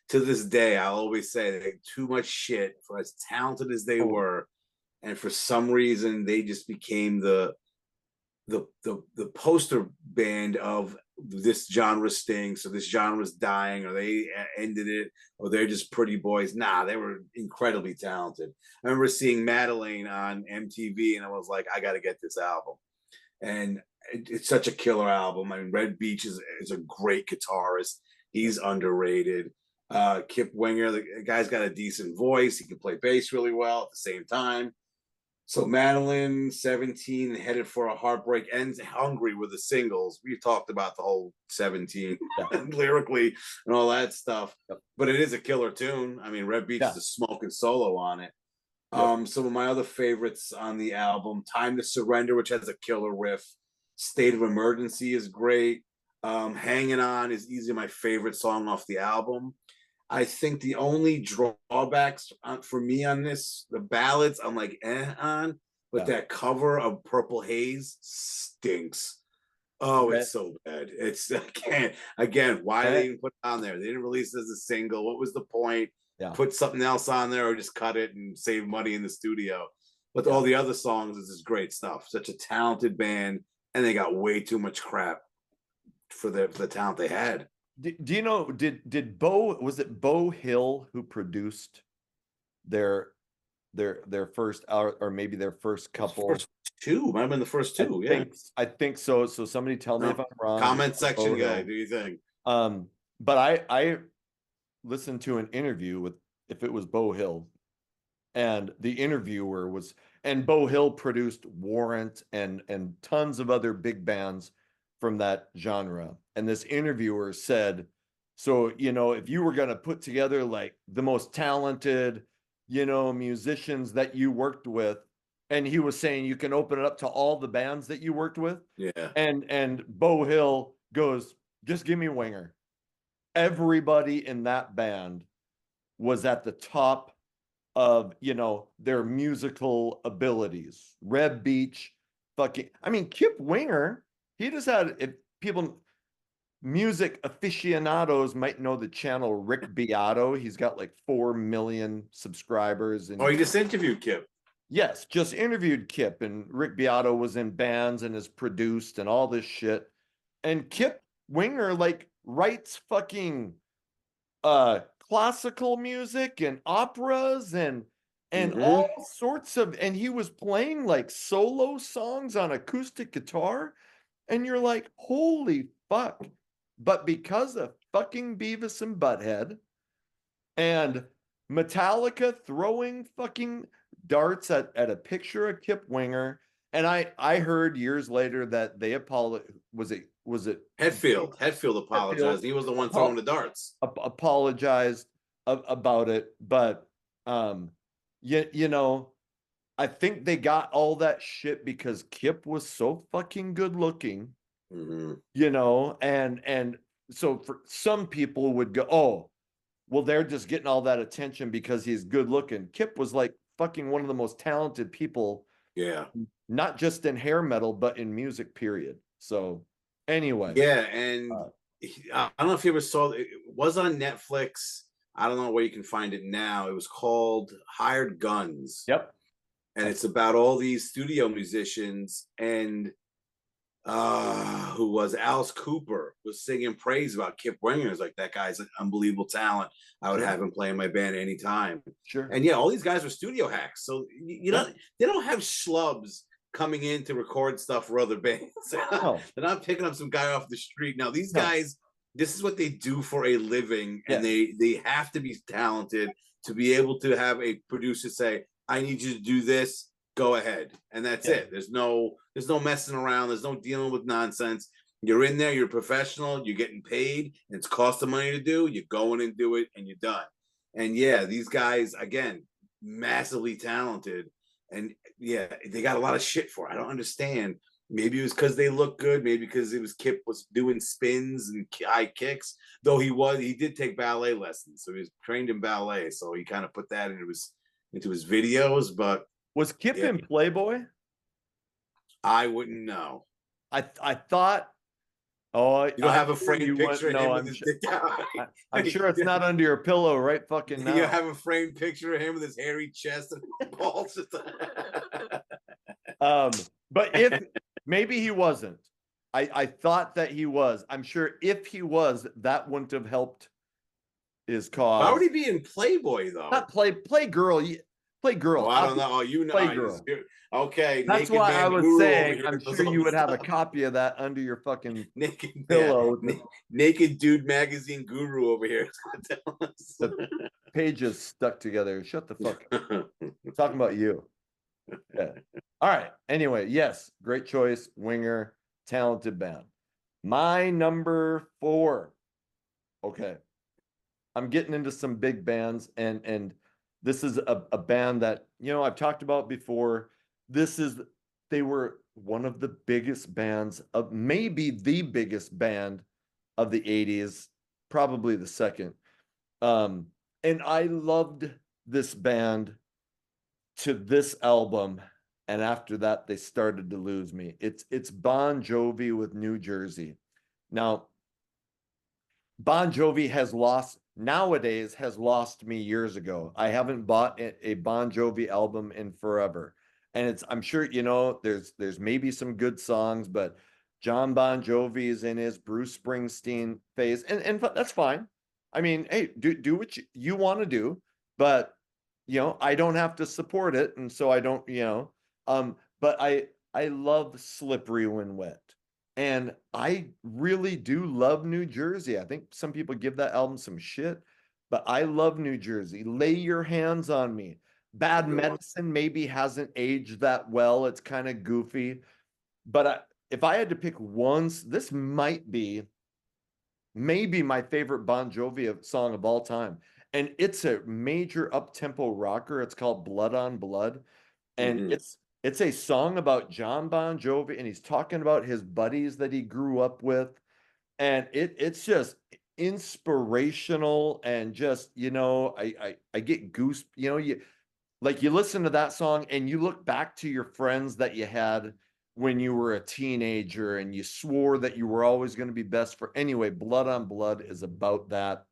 to this day, I'll always say they too much shit for as talented as they Totally. were. And for some reason, they just became the poster band of this genre stinks, or this genre's dying, or they ended it, or they're just pretty boys. Nah, they were incredibly talented. I remember seeing Madeline on MTV, and I was like, I got to get this album. And it's such a killer album. I mean, Red Beach is a great guitarist. He's underrated. Kip Winger, the guy's got a decent voice. He can play bass really well at the same time. So Madeline, 17, headed for a heartbreak, ends hungry with the singles. We've talked about the whole 17 Yeah, lyrically and all that stuff. yep, But it is a killer tune. I mean, Red Beach is yeah, a smoking solo on it. yep. Some of my other favorites on the album, Time to Surrender, which has a killer riff. State of Emergency is great. Hanging On is easily my favorite song off the album. I think the only drawbacks for me on this, the ballads, I'm like on, but Yeah. that cover of Purple Haze stinks. Oh, Okay. it's so bad. It's I can't again. Why Okay. they even put it on there? They didn't release it as a single. What was the point? Yeah. Put something else on there, or just cut it and save money in the studio. But Yeah. all the other songs is just great stuff. Such a talented band, and they got way too much crap for the talent they had. Do you know, was it Bo Hill who produced their their first, or maybe their first couple? First two might have been the first two. Yeah. I think so. So somebody tell me No. if I'm wrong. Comment section Bo guy. Hill. Do you think? But I listened to an interview with, if it was Bo Hill, and the interviewer was, and Bo Hill produced Warrant and tons of other big bands from that genre. And this interviewer said, so if you were going to put together like the most talented musicians that you worked with, and he was saying you can open it up to all the bands that you worked with, Yeah. and Bo Hill goes, just give me Winger. Everybody in that band was at the top of their musical abilities. Red Beach, I mean, Kip Winger, he just had, if people, music aficionados might know the channel Rick Beato. He's got like 4 million subscribers, and Oh, you just interviewed Kip. yes, just interviewed Kip, and Rick Beato was in bands and has produced and all this shit. And Kip Winger like writes fucking classical music and operas and Mm-hmm. all sorts of, and he was playing like solo songs on acoustic guitar, and you're like, holy fuck. But because of fucking Beavis and Butthead and Metallica throwing fucking darts at a picture of Kip Winger, and I heard years later that they apologized. Was it Hetfield Hetfield apologized. He was the one throwing the darts. apologized about it, but I think they got all that shit because Kip was so fucking good looking, Mm-hmm. and so for some people would go, oh, well, they're just getting all that attention because he's good looking. Kip was like fucking one of the most talented people, Yeah. not just in hair metal, but in music, period. So anyway, Yeah, and uh, I don't know if you ever saw it. It was on Netflix. I don't know where you can find it now. It was called Hired Guns, Yep. and it's about all these studio musicians, and who was Alice Cooper was singing praise about Kip Winger. It's like, that guy's an unbelievable talent. I would Sure. have him play in my band anytime. Sure. And yeah, all these guys were studio hacks. So you know, they don't have schlubs coming in to record stuff for other bands. No. They're not picking up some guy off the street. Now these No. guys, this is what they do for a living, and Yes. they have to be talented to be able to have a producer say, I need you to do this, go ahead. And that's Yeah. it. There's no messing around, there's no dealing with nonsense. You're in there, you're a professional, you're getting paid, and it's costing money to do, you go in and do it, and you're done. And yeah, these guys, again, massively talented, and yeah, they got a lot of shit for it. I don't understand. Maybe it was because they look good. Maybe because it was Kip was doing spins and high kicks. Though he did take ballet lessons, so he was trained in ballet. So he kind of put that into his videos. But Was Kip yeah, in Playboy? I wouldn't know. I thought. Oh, You don't have a I'm sure framed you picture wouldn't. of him No, with his dick out. I'm sure it's not under your pillow right fucking You now. have a framed picture of him with his hairy chest and balls. But if maybe he wasn't. I thought that he was. I'm sure if he was, that wouldn't have helped his Why cause. would he be in Playboy though? Not play girl. Play girl. Oh, I don't know. Oh, you know. Play girl. Okay, That's naked why man I was guru over saying here I'm does sure all you this would have a stuff. copy of that under your fucking naked pillow. naked dude magazine guru over here. The pages stuck together. Shut the fuck up. I'm talking about you. Yeah. All right. Anyway, yes, great choice. Winger, talented band. My number 4. Okay. I'm getting into some big bands, and this is a band that, I've talked about before. They were one of the biggest bands of, maybe the biggest band of the 80s, probably the second. And I loved this band to this album, and after that they started to lose me. It's Bon Jovi with New Jersey. Now, Bon Jovi has lost me years ago. I haven't bought a Bon Jovi album in forever. And I'm sure, there's maybe some good songs, but John Bon Jovi is in his Bruce Springsteen phase, and that's fine. I mean, hey, do what you want to do, but I don't have to support it, and so I don't, but I love Slippery When Wet. And I really do love New Jersey. I think some people give that album some shit, but I love New Jersey. Lay Your Hands on Me. Bad Medicine maybe hasn't aged that well. It's kind of goofy. But if I had to pick one, this might be maybe my favorite Bon Jovi song of all time. And it's a major up-tempo rocker. It's called Blood on Blood. And it's a song about John Bon Jovi, and he's talking about his buddies that he grew up with. And it's just inspirational, and just, I get goose, you listen to that song and you look back to your friends that you had when you were a teenager, and you swore that you were always going to be best for. Anyway, Blood on Blood is about that.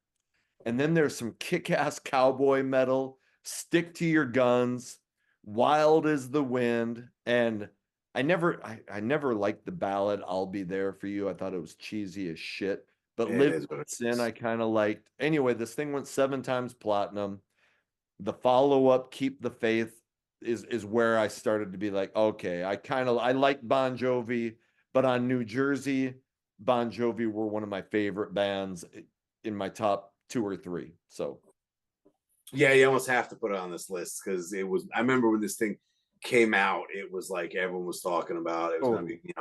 And then there's some kick-ass cowboy metal, Stick to Your Guns, Wild as the Wind. And I never liked the ballad I'll Be There for You. I thought it was cheesy as shit. But Live Sin I kind of liked. Anyway, this thing went 7 times platinum. The follow-up, Keep the Faith, is where I started to be like, okay, I like Bon Jovi, but on New Jersey, Bon Jovi were one of my favorite bands in my top 2 or 3. So yeah, you almost have to put it on this list because it was. I remember when this thing came out, it was like everyone was talking about it was going to be,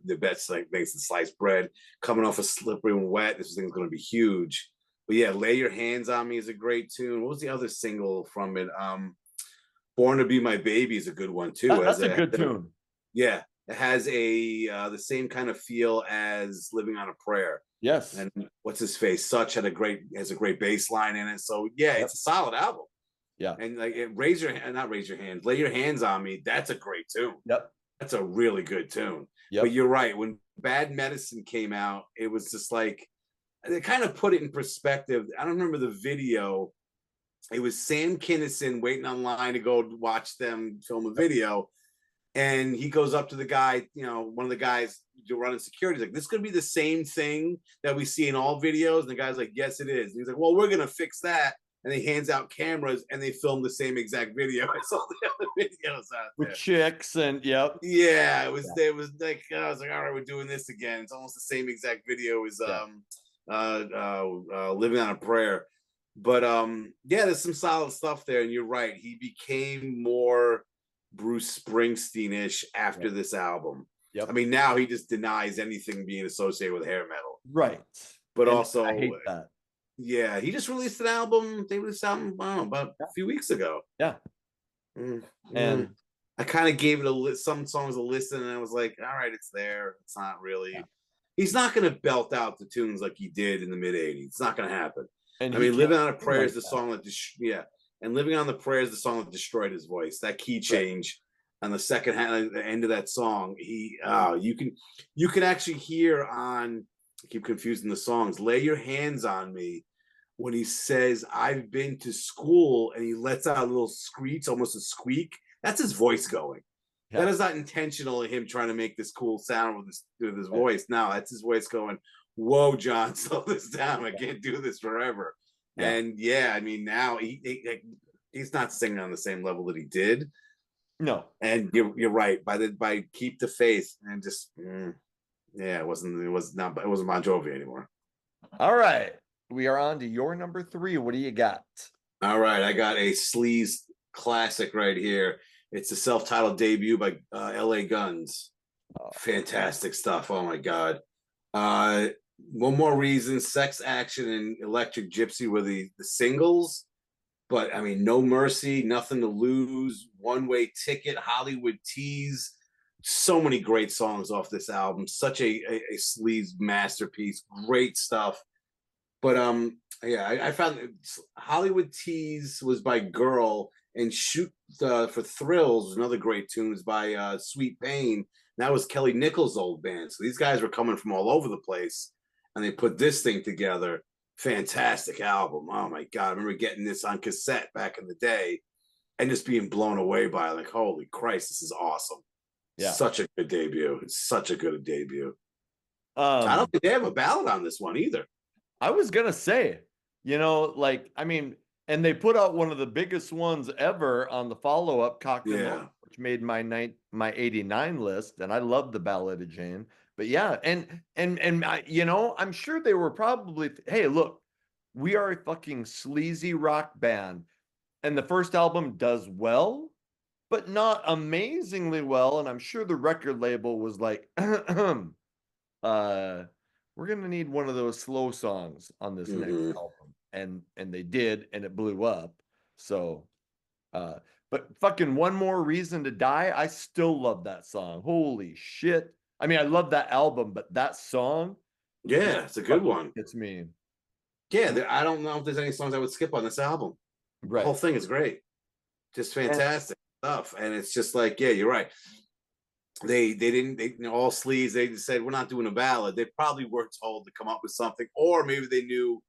the best like makes the sliced bread coming off of Slippery and Wet. This thing's going to be huge. But yeah, Lay Your Hands on Me is a great tune. What was the other single from it? Born to Be My Baby is a good one too. That's a good tune. Yeah, it has the same kind of feel as Living on a Prayer. Yes. And what's his face? Such has a great bass line in it. So yeah, it's a solid album. Yeah. And like not raise your hand, Lay Your Hands on Me. That's a great tune. Yep. That's a really good tune. Yep. But you're right. When Bad Medicine came out, it was just like they kind of put it in perspective. I don't remember the video. It was Sam Kinison waiting online to go watch them film a video. And he goes up to the guy, one of the guys running security. He's like, this could be the same thing that we see in all videos. And the guy's like, yes, it is. And he's like, well, we're going to fix that. And he hands out cameras and they film the same exact video. I saw the other videos out there. With chicks and yep. Yeah, it was like, I was like, all right, we're doing this again. It's almost the same exact video as Living on a Prayer. But yeah, there's some solid stuff there. And you're right. He became more Bruce Springsteen-ish after this album. Yep. I mean, now he just denies anything being associated with hair metal. Right. But and also, I hate that. Yeah, he just released an album. They released an album about a few weeks ago. Yeah. And I kind of gave it some songs a listen, and I was like, all right, it's there. It's not really. Yeah. He's not going to belt out the tunes like he did in the mid '80s. It's not going to happen. And I mean, "Living on a Prayer" is the song that and "Living on the Prayer" is the song that destroyed his voice. That key change on the second the end of that song, you can actually hear on. I keep confusing the songs. "Lay Your Hands on Me," when he says, "I've been to school," and he lets out a little screech, almost a squeak. That's his voice going. Yeah. That is not intentional in him trying to make this cool sound with his voice. No, that's his voice going, whoa, John, slow this down. I can't do this forever. Yeah. And I mean, now he's not singing on the same level that he did. No. And you're right. By Keep the Faith and just it wasn't Bon Jovi anymore. All right. We are on to your number 3. What do you got? All right. I got a sleaze classic right here. It's a self-titled debut by LA Guns. Oh. Fantastic stuff. Oh my God. One More Reason, Sex Action, and Electric Gypsy were the singles. But I mean, No Mercy, Nothing to Lose, One Way Ticket, Hollywood Tease. So many great songs off this album. Such a sleaze masterpiece. Great stuff. But I found Hollywood Tease was by Girl, and Shoot for Thrills was another great tune. It was by Sweet Pain. That was Kelly Nichols' old band. So these guys were coming from all over the place, and they put this thing together. Fantastic album. Oh my God. I remember getting this on cassette back in the day and just being blown away by it. Like, holy Christ, this is awesome. Yeah. Such a good debut. It's such a good debut. I don't think they have a ballad on this one either. I was going to say, I mean, and they put out one of the biggest ones ever on the follow-up, Cocked and Loaded, which made my 89 list, and I love the Ballad of Jane. But yeah, and I'm sure they were probably, hey, look, we are a fucking sleazy rock band, and the first album does well, but not amazingly well, and I'm sure the record label was like, we're gonna need one of those slow songs on this next album, and they did, and it blew up. So, but fucking One More Reason to Die, I still love that song. Holy shit. I mean, I love that album, but that song, it's a good one. It's me. Yeah, I don't know if there's any songs I would skip on this album. Right. The whole thing is great. Just fantastic stuff. And it's just like, you're right. They didn't all sleaze. They just said, we're not doing a ballad. They probably were told to come up with something, or maybe they knew,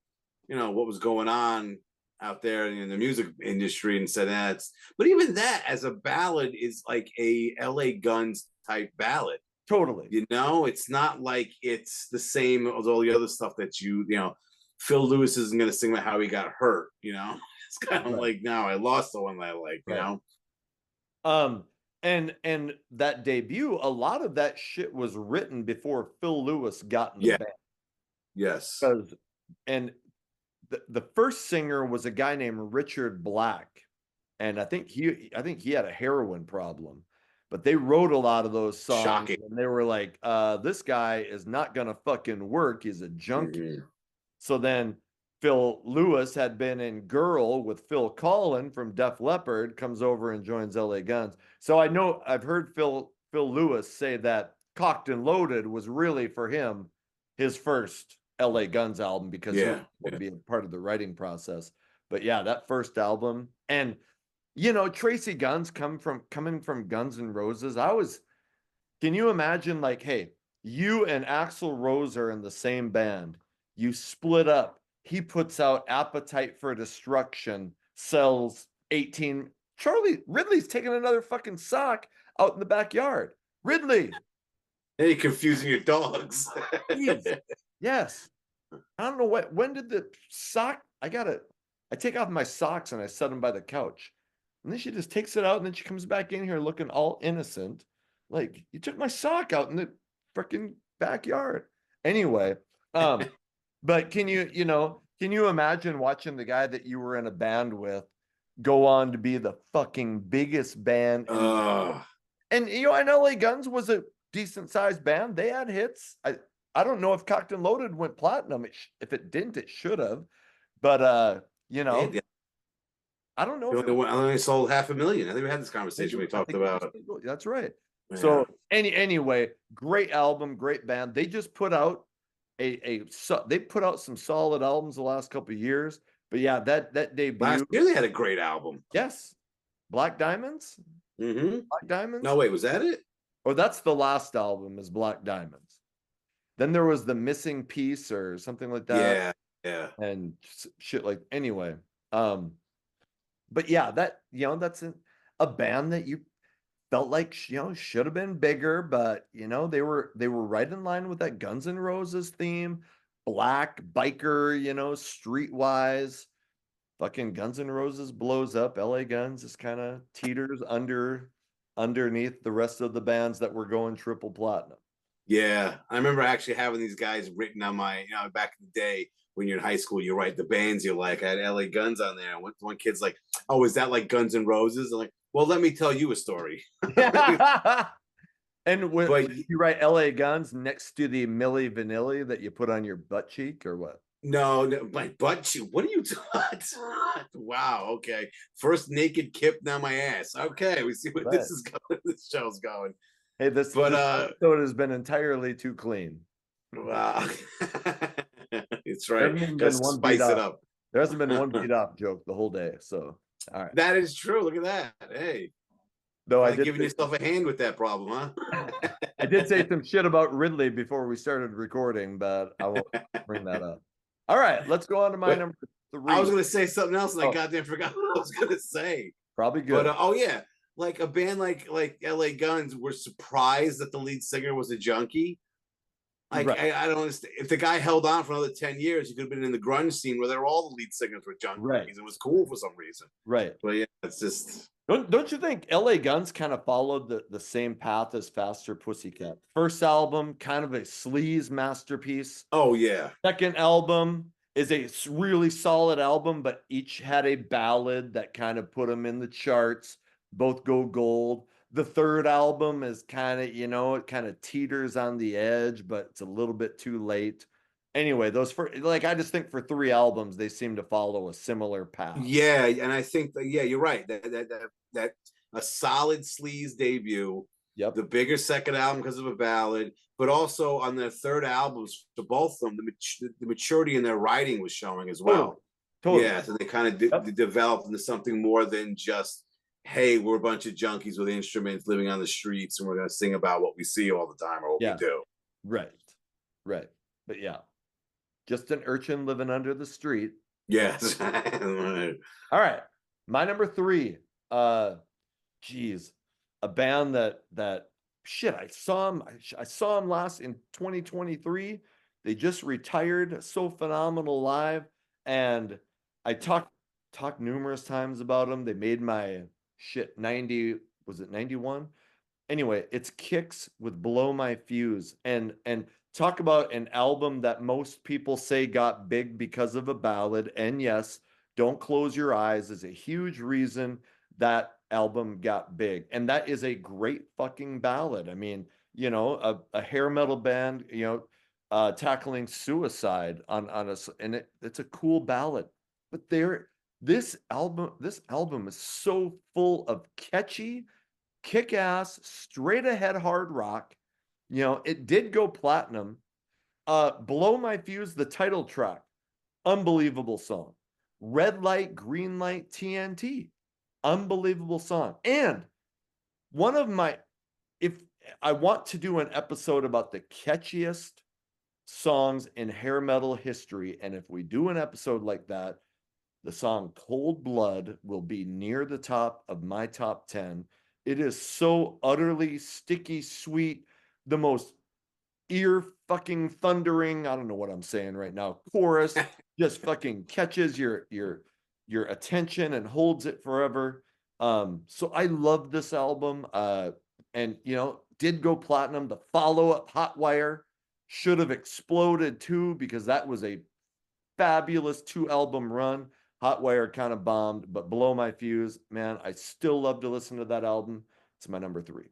what was going on out there in the music industry and said that's, but even that as a ballad is like a LA Guns type ballad. Totally. It's not like it's the same as all the other stuff that Phil Lewis isn't going to sing about how he got hurt, It's kind of like, no, I lost the one that I like, you know? And that debut, a lot of that shit was written before Phil Lewis got in the band. Yes. And the first singer was a guy named Richard Black. And I think he had a heroin problem. But they wrote a lot of those songs. Shocking. And they were like, this guy is not going to fucking work. He's a junkie. Mm-hmm. So then Phil Lewis had been in Girl with Phil Collen from Def Leppard, comes over and joins LA Guns. So I know I've heard Phil Lewis say that Cocked and Loaded was really for him his first LA Guns album because he would be part of the writing process. But yeah, that first album, and Tracy Guns coming from Guns N' Roses. Can you imagine, like, hey, you and Axl Rose are in the same band. You split up. He puts out Appetite for Destruction, sells 18. Ridley's taking another fucking sock out in the backyard. Ridley, Hey, you're confusing your dogs. please. Yes. I don't know when did the sock, I take off my socks and I set them by the couch. And then she just takes it out and then she comes back in here looking all innocent. Like, you took my sock out in the freaking backyard. Anyway, but can you imagine watching the guy that you were in a band with go on to be the fucking biggest band and and LA Guns was a decent sized band. They had hits. I don't know if Cocked and Loaded went platinum. If it didn't, it should have. But they I don't know if it only sold 500,000. I think we had this conversation we talked about. That's right. Yeah. So anyway, great album, great band. They just put out they put out some solid albums the last couple of years. But yeah, that debut. Last year they had a great album. Yes. Black Diamonds? Mm-hmm. Black Diamonds? No, wait, was that it? Or that's the last album is Black Diamonds. Then there was The Missing Piece or something like that. Yeah. And shit like anyway. But yeah, that's a band that you felt like should have been bigger, but they were right in line with that Guns N' Roses theme, black biker, streetwise. Fucking Guns N' Roses blows up. LA Guns just kind of teeters underneath the rest of the bands that were going triple platinum. Yeah, I remember actually having these guys written on my, back in the day when you're in high school, you write the bands you like. I had LA Guns on there. And one kid's like, "Oh, is that like Guns N' Roses?" I'm like, "Well, let me tell you a story." And when you write LA Guns next to the Milli Vanilli that you put on your butt cheek or what? No, my butt cheek. What are you talking? Wow. Okay. First naked kip, now my ass. Okay, we see what this is going. This show's going. Hey, this episode has been entirely too clean. Wow. It's right. Just spice it up. There hasn't been one beat up joke the whole day. So, all right. That is true. Look at that. Hey. Though I did giving yourself a hand with that problem, huh? I did say some shit about Ridley before we started recording, but I won't bring that up. All right, let's go on to my number 3. I was going to say something else, and I goddamn forgot what I was going to say. Probably good. But yeah, like a band like LA Guns were surprised that the lead singer was a junkie. Like, right. I don't understand. If the guy held on for another 10 years, he could have been in the grunge scene where all the lead singers were junkies. Right. It was cool for some reason. Right. But yeah, it's just. Don't you think LA Guns kind of followed the same path as Faster Pussycat? First album, kind of a sleaze masterpiece. Oh, yeah. Second album is a really solid album, but each had a ballad that kind of put them in the charts. Both go gold. The third album is kind of, it kind of teeters on the edge, but it's a little bit too late. Anyway, I just think for 3 albums, they seem to follow a similar path. Yeah, and I think you're right. That a solid sleaze debut. Yep. The bigger second album because of a ballad, but also on their third albums, to both of them, the maturity in their writing was showing as well. Totally. Yeah, so they kind of developed into something more than just, hey, we're a bunch of junkies with instruments living on the streets, and we're going to sing about what we see all the time or what we do. Right. But yeah, just an urchin living under the street. Yes. All right, my number 3. A band that shit. I saw him last in 2023. They just retired. So phenomenal live, and I talked numerous times about them. They made my shit 90. Was it 91? Anyway, it's Kicks with Blow My Fuse, and talk about an album that most people say got big because of a ballad. And yes, Don't Close Your Eyes is a huge reason that album got big. And that is a great fucking ballad. I mean, a hair metal band, tackling suicide on us, and it's a cool ballad. But this album is so full of catchy, kick-ass, straight ahead hard rock. It did go platinum. Blow My Fuse, the title track, unbelievable song. Red Light, Green Light, TNT, unbelievable song. And if I want to do an episode about the catchiest songs in hair metal history. And if we do an episode like that, the song Cold Blood will be near the top of my top 10. It is so utterly sticky sweet, the most ear fucking thundering, I don't know what I'm saying right now, chorus just fucking catches your attention and holds it forever. So I love this album. And did go platinum. The follow-up Hotwire should have exploded too, because that was a fabulous 2 album run. Hotwire kind of bombed, but Blow My Fuse, man, I still love to listen to that album. It's my number 3.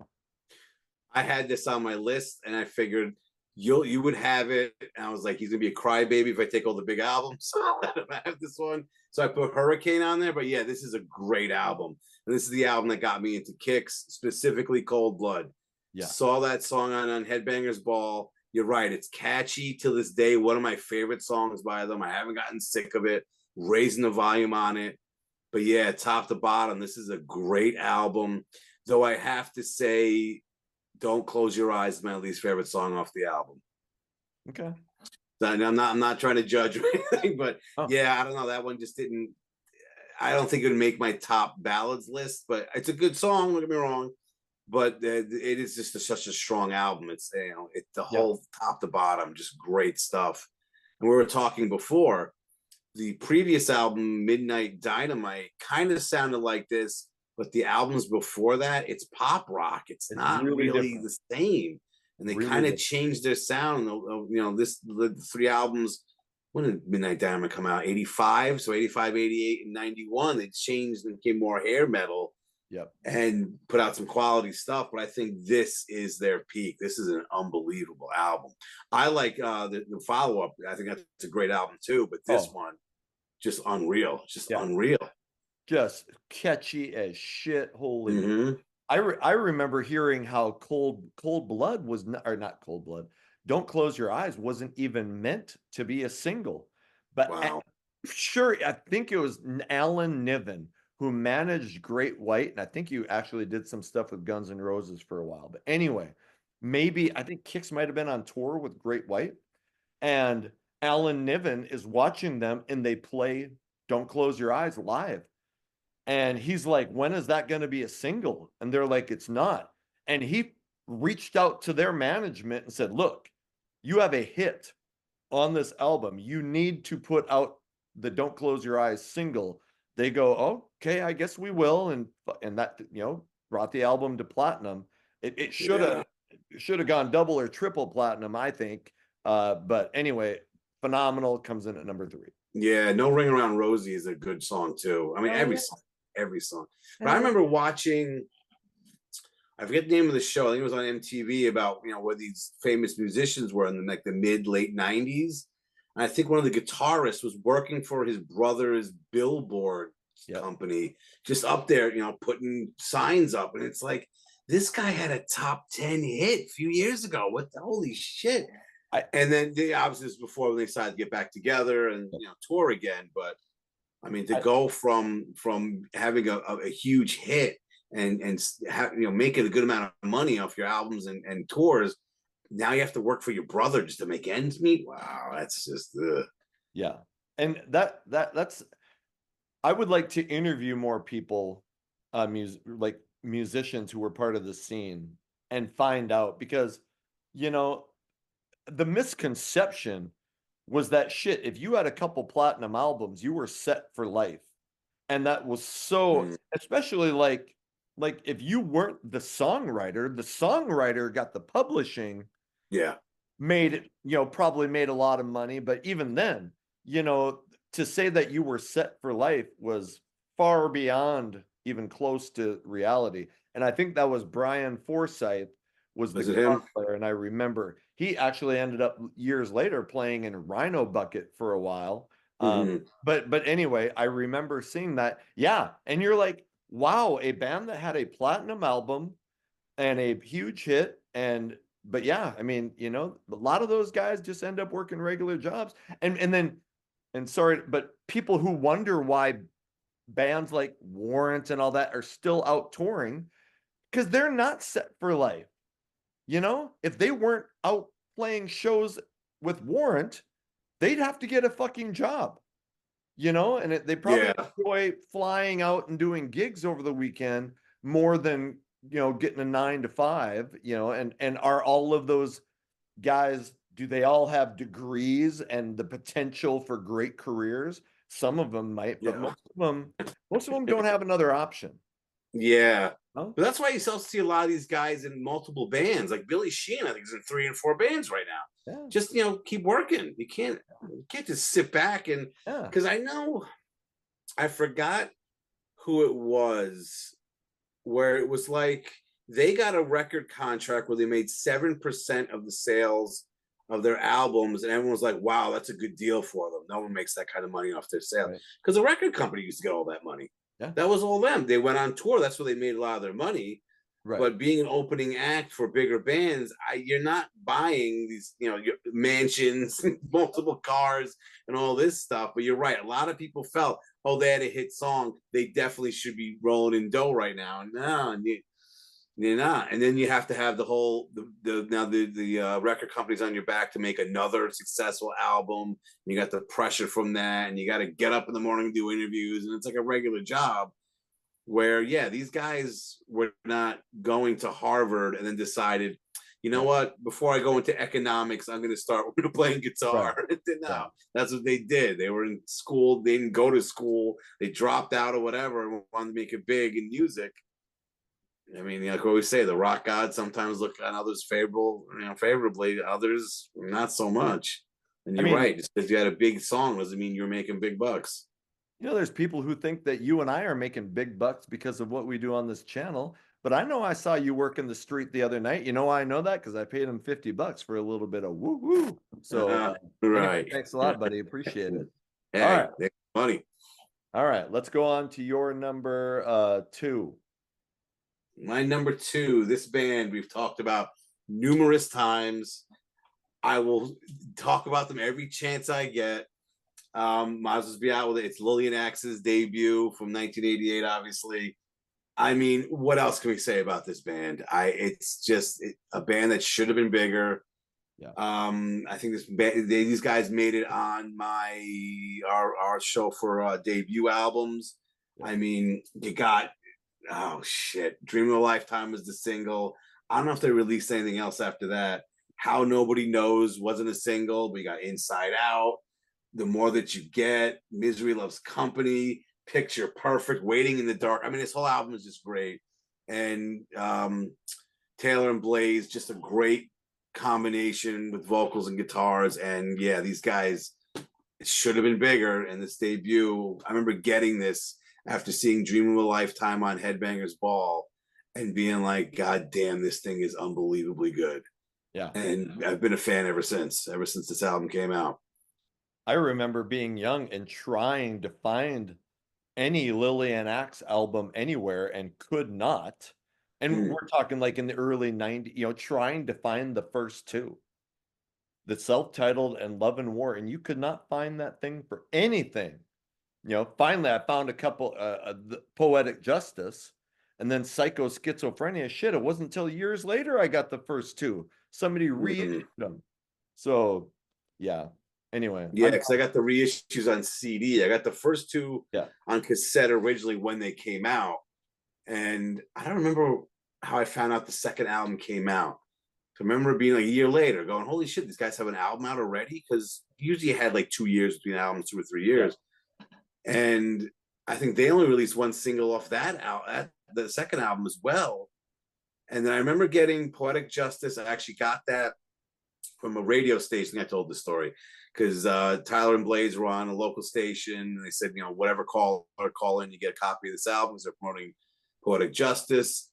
I had this on my list, and I figured you would have it. And I was like, he's gonna be a crybaby if I take all the big albums. I have this one, so I put Hurricane on there. But yeah, this is a great album, and this is the album that got me into Kicks, specifically Cold Blood. Yeah. Saw that song on Headbangers Ball. You're right; it's catchy to this day. One of my favorite songs by them. I haven't gotten sick of it. Raising the volume on it. But yeah, top to bottom, this is a great album. Though I have to say, Don't Close Your Eyes is my least favorite song off the album. Okay. I'm not trying to judge or anything, but Oh. yeah, I don't know. That one just didn't. I don't think it would make my top ballads list, but it's a good song. Don't get me wrong, but it is just such a strong album. It's the whole top to bottom, just great stuff. And we were talking before, the previous album, Midnight Dynamite, kind of sounded like this, but the albums before that, it's pop rock. It's not really the same. And they kind of changed their sound. The 3 albums, when did Midnight Dynamite come out? 85. So 85, 88, and 91, they changed and became more hair metal. Yep. And put out some quality stuff. But I think this is their peak. This is an unbelievable album. I like the follow-up. I think that's a great album too. But this one, just unreal. Just unreal. Just catchy as shit. Holy. I remember hearing how Cold Blood was not, or not Cold Blood. Don't Close Your Eyes wasn't even meant to be a single. But wow. Sure, I think it was Alan Niven who managed Great White, and I think you actually did some stuff with Guns N' Roses for a while. But anyway, maybe I think Kix might have been on tour with Great White, and Alan Niven is watching them, and they play Don't Close Your Eyes live. And he's like, when is that going to be a single? And they're like, it's not. And he reached out to their management and said, look, you have a hit on this album. You need to put out the Don't Close Your Eyes single. They go, oh, okay, I guess we will. And that, brought the album to platinum. It should have gone double or triple platinum, I think. But anyway, phenomenal, comes in at number 3. Yeah, No Ring Around Rosie is a good song too. I mean, every song. But I remember watching, I forget the name of the show. I think it was on MTV about where these famous musicians were in the mid late 90s. And I think one of the guitarists was working for his brother's billboard company, just up there, putting signs up. And it's like, this guy had a top 10 hit a few years ago. What the holy shit? And then obviously this is before they decided to get back together and tour again. But I mean, to go from having a huge hit and making a good amount of money off your albums and tours, now you have to work for your brother just to make ends meet. Wow, that's just yeah. And that's I would like to interview more people, like musicians who were part of the scene, and find out, because the misconception was that shit, if you had a couple platinum albums, you were set for life. And that was so, especially like if you weren't the songwriter got the publishing. Yeah. Made, probably made a lot of money. But even then, to say that you were set for life was far beyond even close to reality. And I think that was Bryan Forsyth was the guitar player. And I remember he actually ended up years later playing in Rhino Bucket for a while. But anyway, I remember seeing that. Yeah. And you're like, wow, a band that had a platinum album and a huge hit. But yeah, I mean, a lot of those guys just end up working regular jobs. And sorry, but people who wonder why bands like Warrant and all that are still out touring, because they're not set for life. If they weren't out playing shows with Warrant, they'd have to get a fucking job, you know, and they probably Yeah. enjoy flying out and doing gigs over the weekend more than, you know, getting a 9 to 5, you know, and are all of those guys, do they all have degrees and the potential for great careers? Some of them might, but Yeah. most of them don't have another option. Yeah. No? But that's why you still see a lot of these guys in multiple bands. Like Billy Sheehan, I think he's in 3 and 4 bands right now. Yeah, Just keep working. You can't just sit back and yeah, because I know I forgot who it was where it was like they got a record contract where they made 7% of the sales of their albums, and everyone was like, wow, that's a good deal for them. No one makes that kind of money off their sales. right, Because the record company used to get all that money. yeah, That was all them. They went on tour. That's where they made a lot of their money. right. But being an opening act for bigger bands, you're not buying these, your mansions, multiple cars, and all this stuff. But you're right. A lot of people felt, oh, they had a hit song. They definitely should be rolling in dough right now. No, you're not. And then you have to have the whole the record companies on your back to make another successful album. You got the pressure from that, and you got to get up in the morning and do interviews, and it's like a regular job where these guys were not going to Harvard and then decided, you know Yeah, what, before I go into economics, I'm going to start playing right, guitar. yeah. No, that's what they did. They were in school. They didn't go to school. They dropped out or whatever and wanted to make it big in music. I mean, like we always say, the rock gods sometimes look on others favorably, others not so much. And I you're mean, right. Just because you had a big song doesn't mean you're making big bucks. you know, there's people who think that you and I are making big bucks because of what we do on this channel. But I know I saw you work in the street the other night. You know why I know that? Because I paid him $50 for a little bit of woo woo. So anyway, Right. thanks a lot, buddy. Appreciate it. All Hey, right. they money. All right. Let's go on to your number 2. My number 2, this band we've talked about numerous times. I will talk about them every chance I get. Might as well be out with it. It's Lillian Axe's debut from 1988, obviously. I mean, what else can we say about this band? It's just a band that should have been bigger. Yeah. I think these guys made it on our show for debut albums. Yeah. I mean, you got oh shit, Dream of a Lifetime was the single. I don't know if they released anything else after that. How Nobody Knows wasn't a single, but you got Inside Out, The More That You Get, Misery Loves Company, Picture Perfect, Waiting in the Dark. I mean, this whole album is just great. And Taylor and Blaze, just a great combination with vocals and guitars. And yeah, these guys, it should have been bigger. And this debut, I remember getting this after seeing Dream of a Lifetime on Headbangers Ball and being like, God damn, this thing is unbelievably good. Yeah. And I've been a fan ever since this album came out. I remember being young and trying to find any Lillian Axe album anywhere and could not. And Mm. we're talking like in the early 90s, you know, trying to find the first two, the self-titled and Love and War, and you could not find that thing for anything. You know, finally I found a couple the Poetic Justice and then Psycho Schizophrenia. Shit, it wasn't until years later I got the first two. Somebody reissued them. So, yeah. Anyway, Yeah, because I got the reissues on CD. I got the first two yeah. on cassette originally when they came out. And I don't remember how I found out the second album came out. I remember being like a year later going, holy shit, these guys have an album out already? Because usually you had like 2 years between albums, 2 or 3 years. Yeah. And I think they only released one single off that out the second album as well. And then I remember getting Poetic Justice. I actually got that from a radio station. I told the story because Tyler and Blaze were on a local station. And they said, you know, whatever call in, you get a copy of this album because they're promoting Poetic Justice.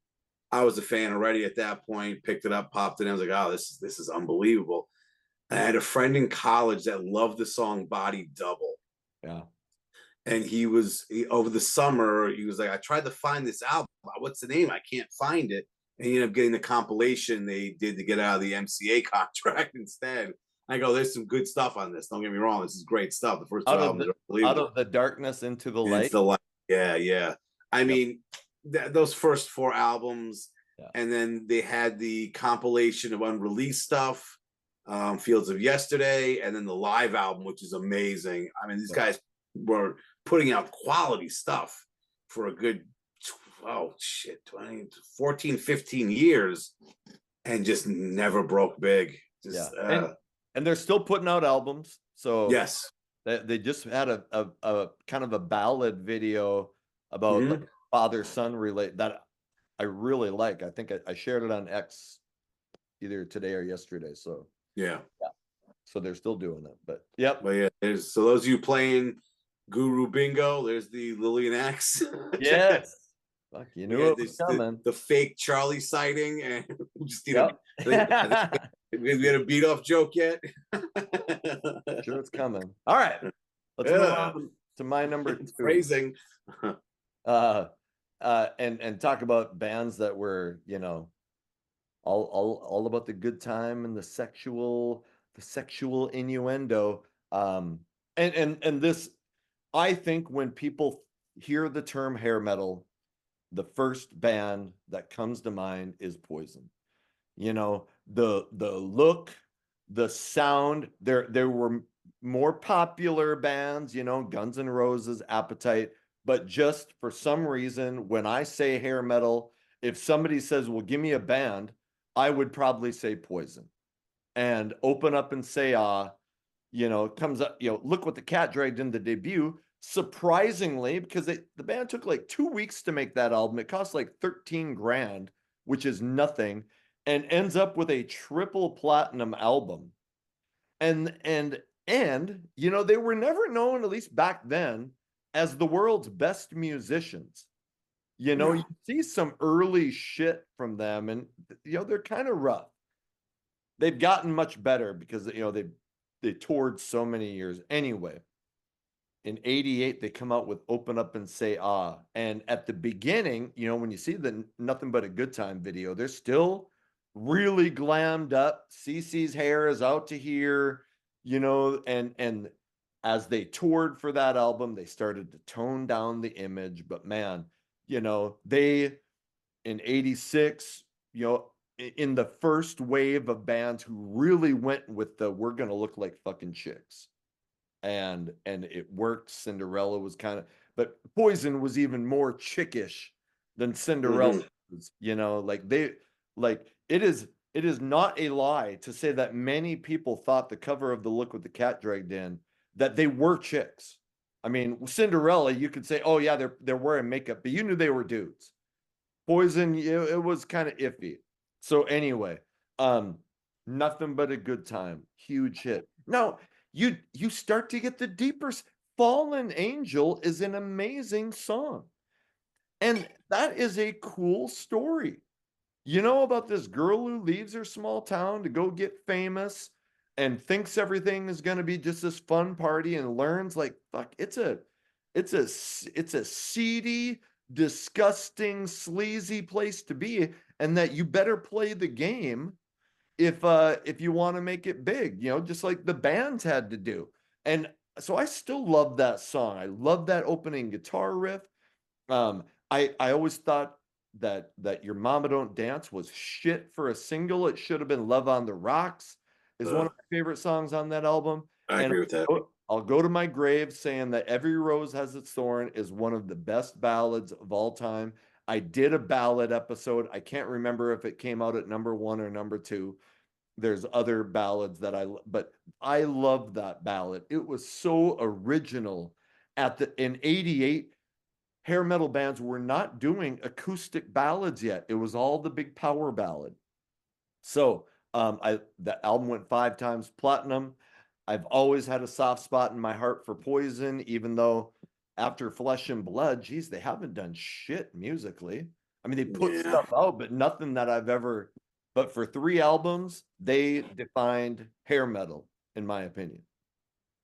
I was a fan already at that point, picked it up, popped it in. I was like, oh, this is unbelievable. And I had a friend in college that loved the song Body Double. Yeah. And over the summer, he was like, I tried to find this album. What's the name? I can't find it. And he ended up getting the compilation they did to get out of the MCA contract instead. I go, there's some good stuff on this. Don't get me wrong. This is great stuff. The first two albums are unbelievable. Out of the darkness into the light. It's the light. Yeah, yeah. I mean, those first 4 albums, and then they had the compilation of unreleased stuff. Fields of Yesterday, and then the live album, which is amazing. I mean, these guys were putting out quality stuff for a good, oh shit, 20, 14, 15 years, and just never broke big. Just, and they're still putting out albums. So yes. they just had a kind of a ballad video about like father-son relate that I really like. I think I shared it on X either today or yesterday. So yeah. So they're still doing it. But yep. But yeah, there's so those of you playing Guru Bingo, there's the Lillian Axe. Yes. Fuck, you knew it was coming. The fake Charlie sighting, and just Yep. we had a beat off joke yet. Sure, it's coming. All right, let's move on to my number 2. Phrasing. And talk about bands that were, you know, all about the good time and the sexual innuendo. And this, I think when people hear the term hair metal, the first band that comes to mind is Poison. You know, the look, the sound. There were more popular bands, you know, Guns N' Roses, Appetite, but just for some reason, when I say hair metal, if somebody says, well, give me a band, I would probably say Poison. And Open Up and Say Ah, you know, it comes up, you know, Look What the Cat Dragged in the debut. Surprisingly, because the band took like 2 weeks to make that album. It cost like 13 grand, which is nothing, and ends up with a triple platinum album. And you know, they were never known, at least back then, as the world's best musicians. You know, you see some early shit from them, and you know, they're kind of rough. They've gotten much better because, you know, they toured so many years. Anyway, in 88, they come out with Open Up and Say Ah. And at the beginning, you know, when you see the Nothing But a Good Time video, they're still really glammed up. CeCe's hair is out to here, you know, and as they toured for that album, they started to tone down the image. But man, you know, they in 86, you know, in the first wave of bands who really went with the we're gonna look like fucking chicks. And it worked. Cinderella was kind of, but Poison was even more chickish than Cinderella was, you know, like it is not a lie to say that many people thought the cover of the Look What the Cat Dragged In, that they were chicks. I mean, Cinderella, you could say, oh yeah, they're wearing makeup, but you knew they were dudes. Poison, it was kind of iffy. So anyway, Nothing But a Good Time, huge hit. Now you start to get the deeper. Fallen Angel is an amazing song, and that is a cool story. You know, about this girl who leaves her small town to go get famous and thinks everything is going to be just this fun party, and learns like fuck, it's a seedy, disgusting, sleazy place to be, and that you better play the game if you want to make it big, you know, just like the bands had to do. And so I still love that song. I love that opening guitar riff. I always thought that Your Mama Don't Dance was shit for a single. It should have been Love on the Rocks is one of my favorite songs on that album. I agree with that. I'll go to my grave saying that Every Rose Has Its Thorn is one of the best ballads of all time. I did a ballad episode. I can't remember if it came out at number 1 or number 2. There's other ballads that but I love that ballad. It was so original. In 88, hair metal bands were not doing acoustic ballads yet. It was all the big power ballad. So the album went 5 times platinum. I've always had a soft spot in my heart for Poison, even though after Flesh and Blood, geez, they haven't done shit musically. I mean, they put stuff out, but nothing that I've ever. But for 3 albums, they defined hair metal, in my opinion.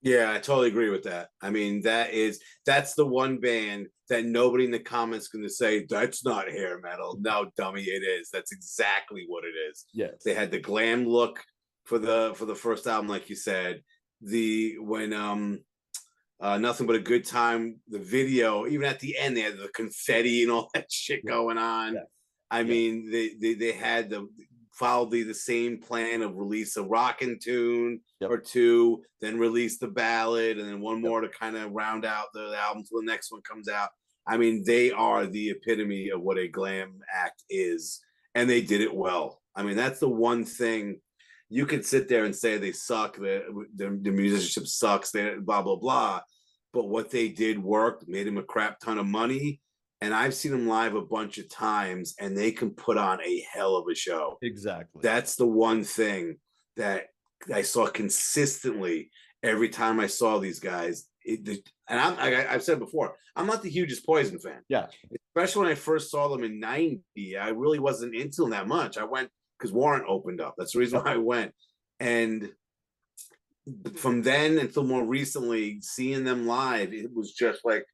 Yeah, I totally agree with that. I mean, that's the one band that nobody in the comments going to say that's not hair metal. No, dummy, it is. That's exactly what it is. Yes. They had the glam look for the first album, like you said. When Nothing But a Good Time, the video, even at the end, they had the confetti and all that shit going on. Yeah. I mean, they had followed the same plan of release a rockin' tune Yep. or two, then release the ballad, and then one Yep. more to kind of round out the album till the next one comes out. I mean, they are the epitome of what a glam act is, and they did it well. I mean, that's the one thing you could sit there and say they suck, the musicianship sucks, they blah blah blah. But what they did worked, made them a crap ton of money. And I've seen them live a bunch of times, and they can put on a hell of a show. Exactly. That's the one thing that I saw consistently every time I saw these guys. And I've said before, I'm not the hugest Poison fan. Yeah. Especially when I first saw them in '90, I really wasn't into them that much. I went because Warrant opened up. That's the reason why I went. And from then until more recently, seeing them live, it was just like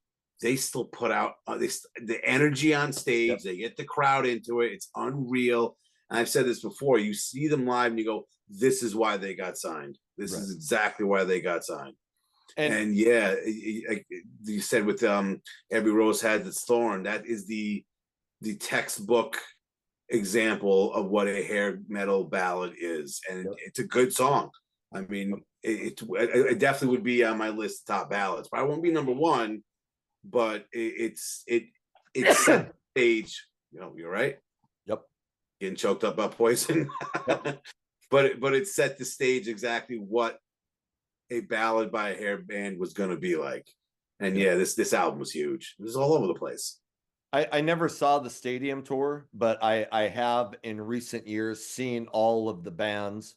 they still put out the energy on stage. Yep. They get the crowd into it. It's unreal. And I've said this before. You see them live and you go, this is why they got signed. This is exactly why they got signed. And yeah, you said with Every Rose Has Its Thorn, that is the textbook example of what a hair metal ballad is. And it's a good song. I mean, it definitely would be on my list of top ballads. But I won't be number one. But it set the stage. You know, you're right. Yep. Getting choked up by Poison. Yep. but it set the stage exactly what a ballad by a hair band was going to be like. And yeah, this album was huge. It was all over the place. I never saw the stadium tour, but I have in recent years seen all of the bands,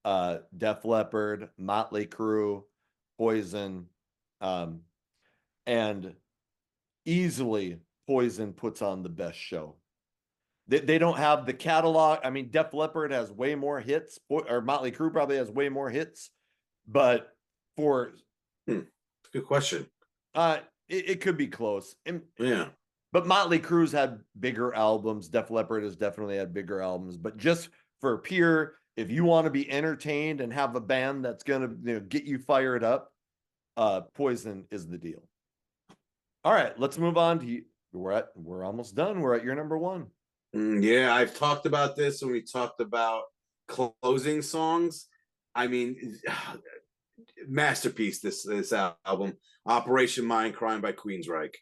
Def Leppard, Motley Crue, Poison, and easily Poison puts on the best show. They don't have the catalog. I mean, Def Leppard has way more hits, or Motley Crue probably has way more hits, but for good question. It could be close. Yeah. But Motley Crue's had bigger albums. Def Leppard has definitely had bigger albums. But just for pure, if you want to be entertained and have a band that's going to get you fired up, Poison is the deal. All right, let's move on to we're almost done. We're at your number one. Yeah, I've talked about this when we talked about closing songs. I mean, masterpiece, this album, Operation Mindcrime by Queensryche.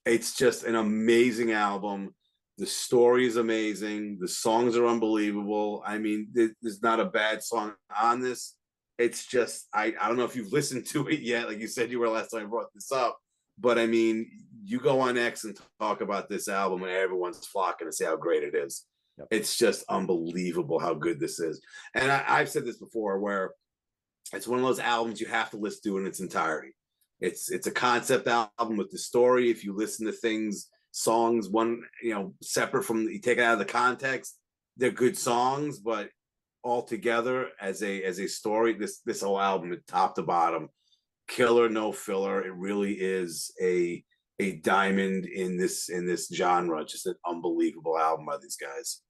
It's just an amazing album. The story is amazing. The songs are unbelievable. I mean, there's not a bad song on this. It's just, I don't know if you've listened to it yet. Like you said, you were last time I brought this up. But I mean, you go on X and talk about this album and everyone's flocking to say how great it is. Yep. It's just unbelievable how good this is. And I've said this before, where it's one of those albums you have to listen to in its entirety. It's a concept album with the story. If you listen to songs, one, separate from, you take it out of the context, they're good songs, but all together as a story, this whole album, top to bottom, killer, no filler. It really is a diamond in this genre. Just an unbelievable album by these guys.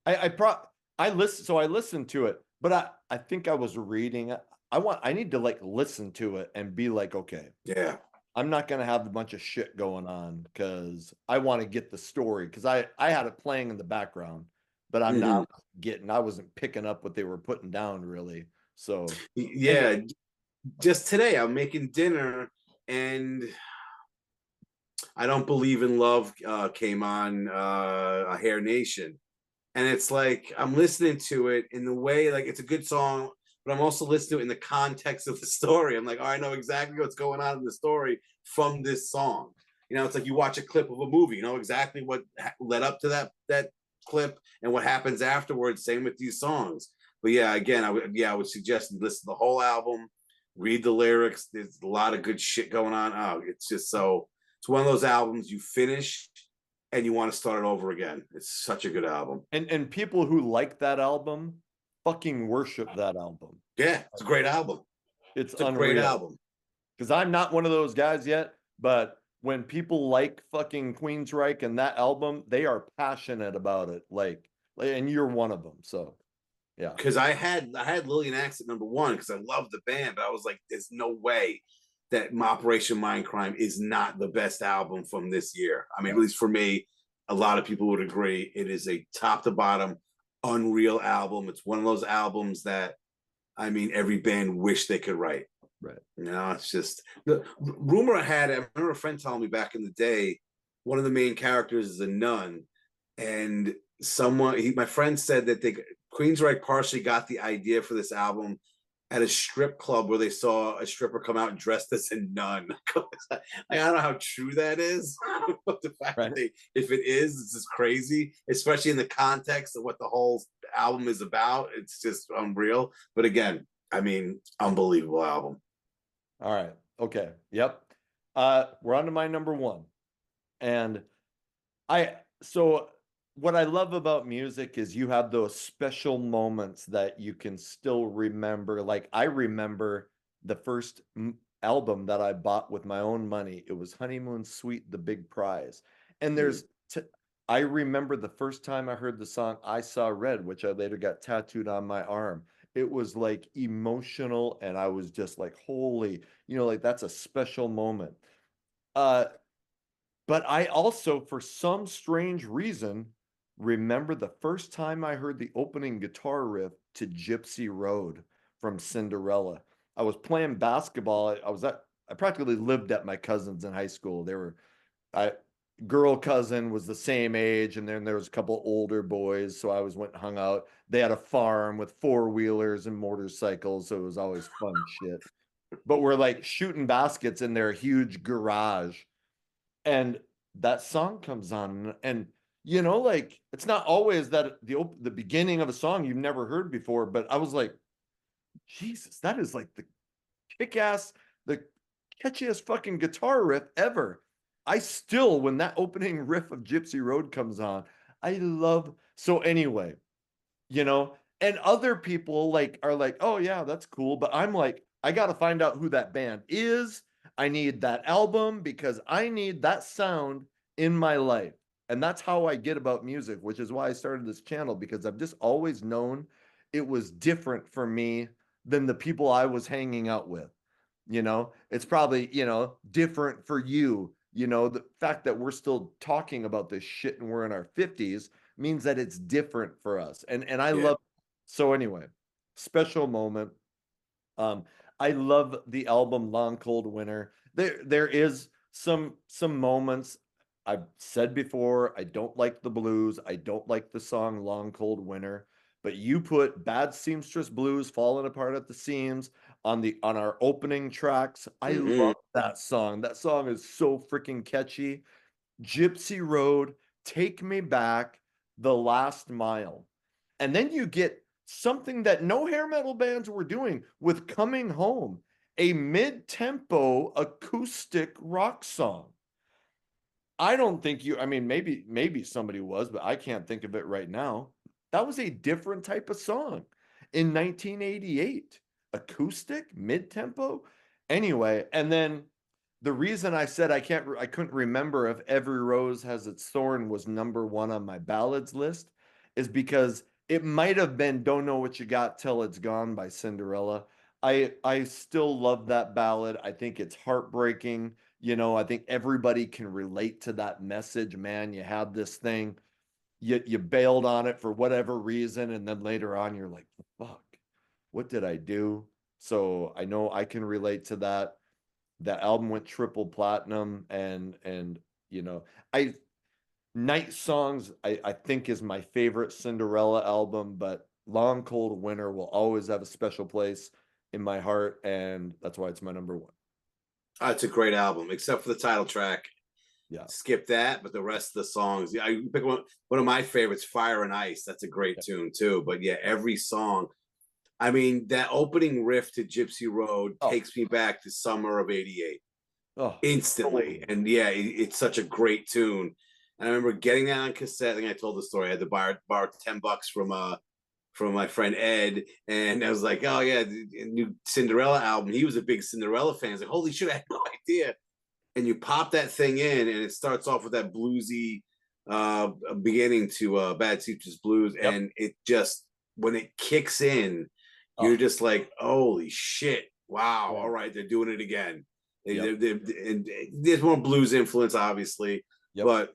I listened to it, but I think I was reading. I need to listen to it and be like, okay, yeah, I'm not going to have a bunch of shit going on because I want to get the story, because I had it playing in the background, but I wasn't picking up what they were putting down really. So yeah, anyway. Just today I'm making dinner and I Don't Believe in Love came on a Hair Nation, and it's like I'm listening to it in the way, like, it's a good song, but I'm also listening to it in the context of the story. I'm like, oh, I know exactly what's going on in the story from this song. It's like you watch a clip of a movie, you know exactly what led up to that clip and what happens afterwards. Same with these songs. But yeah, again, I would suggest you listen to the whole album, read the lyrics. There's a lot of good shit going on. Oh, it's just it's one of those albums you finish and you want to start it over again. It's such a good album. And people who like that album fucking worship that album. Yeah, it's a great album. It's a great album. Because I'm not one of those guys yet, but when people like fucking Queensryche and that album, they are passionate about it. And you're one of them. So yeah. Because I had Lillian Axe at number one because I love the band, but I was like, there's no way that Operation Mindcrime is not the best album from this year. I mean, at least for me, a lot of people would agree. It is a top to bottom, unreal album. It's one of those albums that, I mean, every band wish they could write. Right. You know, it's just the rumor I remember a friend telling me back in the day, one of the main characters is a nun, and my friend said that Queensryche partially got the idea for this album at a strip club where they saw a stripper come out dressed as a nun. I don't know how true that is, but the fact Right. that if it is, it's just crazy, especially in the context of what the whole album is about. It's just unreal. But again, I mean, unbelievable album. All right. Okay. Yep. We're on to my number one. And so what I love about music is you have those special moments that you can still remember. Like I remember the first album that I bought with my own money. It was Honeymoon Suite, The Big Prize. And I remember the first time I heard the song I Saw Red, which I later got tattooed on my arm. It was like emotional, and I was just like, holy, like that's a special moment. Uh, but I also, for some strange reason, remember the first time I heard the opening guitar riff to Gypsy Road from Cinderella. I was playing basketball. I practically lived at my cousins in high school. I girl cousin was the same age, and then there was a couple older boys, so I always went and hung out. They had a farm with four-wheelers and motorcycles, so it was always fun shit. But we're like shooting baskets in their huge garage, and that song comes on, and like it's not always that the beginning of a song you've never heard before, but I was like, Jesus, that is like the kick-ass, the catchiest fucking guitar riff ever. I still, when that opening riff of Gypsy Road comes on, I love. So anyway, and other people like are like, oh yeah, that's cool, but I'm like, I got to find out who that band is. I need that album because I need that sound in my life. And that's how I get about music, which is why I started this channel, because I've just always known it was different for me than the people I was hanging out with. It's probably, different for you. The fact that we're still talking about this shit and we're in our 50s means that it's different for us. And I Yeah. love. So anyway, special moment. Um, I love the album Long Cold Winter. There is some moments. I've said before, I don't like the blues. I don't like the song Long Cold Winter. But you put Bad Seamstress Blues, Falling Apart at the Seams on our opening tracks. I Mm-hmm. love that song. That song is so freaking catchy. Gypsy Road, Take Me Back, The Last Mile. And then you get something that no hair metal bands were doing with Coming Home, a mid-tempo acoustic rock song. I don't think I mean, maybe somebody was, but I can't think of it right now. That was a different type of song in 1988. Acoustic, mid-tempo. Anyway, and then the reason I said I couldn't remember if Every Rose Has Its Thorn was number one on my ballads list is because it might have been Don't Know What You Got Till It's Gone by Cinderella. I still love that ballad. I think it's heartbreaking. I think everybody can relate to that message, man. You had this thing, you bailed on it for whatever reason, and then later on you're like, fuck, what did I do? So I know I can relate to that. That album went triple platinum, and you know, I Night Songs I think is my favorite Cinderella album, but Long Cold Winter will always have a special place in my heart, and that's why it's my number one. It's a great album, except for the title track. Yeah. Skip that, but the rest of the songs, yeah, I pick one of my favorites, Fire and Ice. That's a great Yeah. tune too. But yeah, every song. I mean, that opening riff to Gypsy Road Oh, takes me back to summer of '88 oh, instantly. And yeah, it's such a great tune. And I remember getting that on cassette. I think I told the story. I had to borrow $10 from my friend Ed, and I was like, "Oh yeah, the new Cinderella album." He was a big Cinderella fan. I was like, "Holy shit, I had no idea." And you pop that thing in, and it starts off with that bluesy beginning to Bad Seamstress Blues, yep. and it just when it kicks in, you're Oh, just like, "Holy shit! Wow! yeah. All right, they're doing it again." Yep. And there's more blues influence, obviously, Yep. but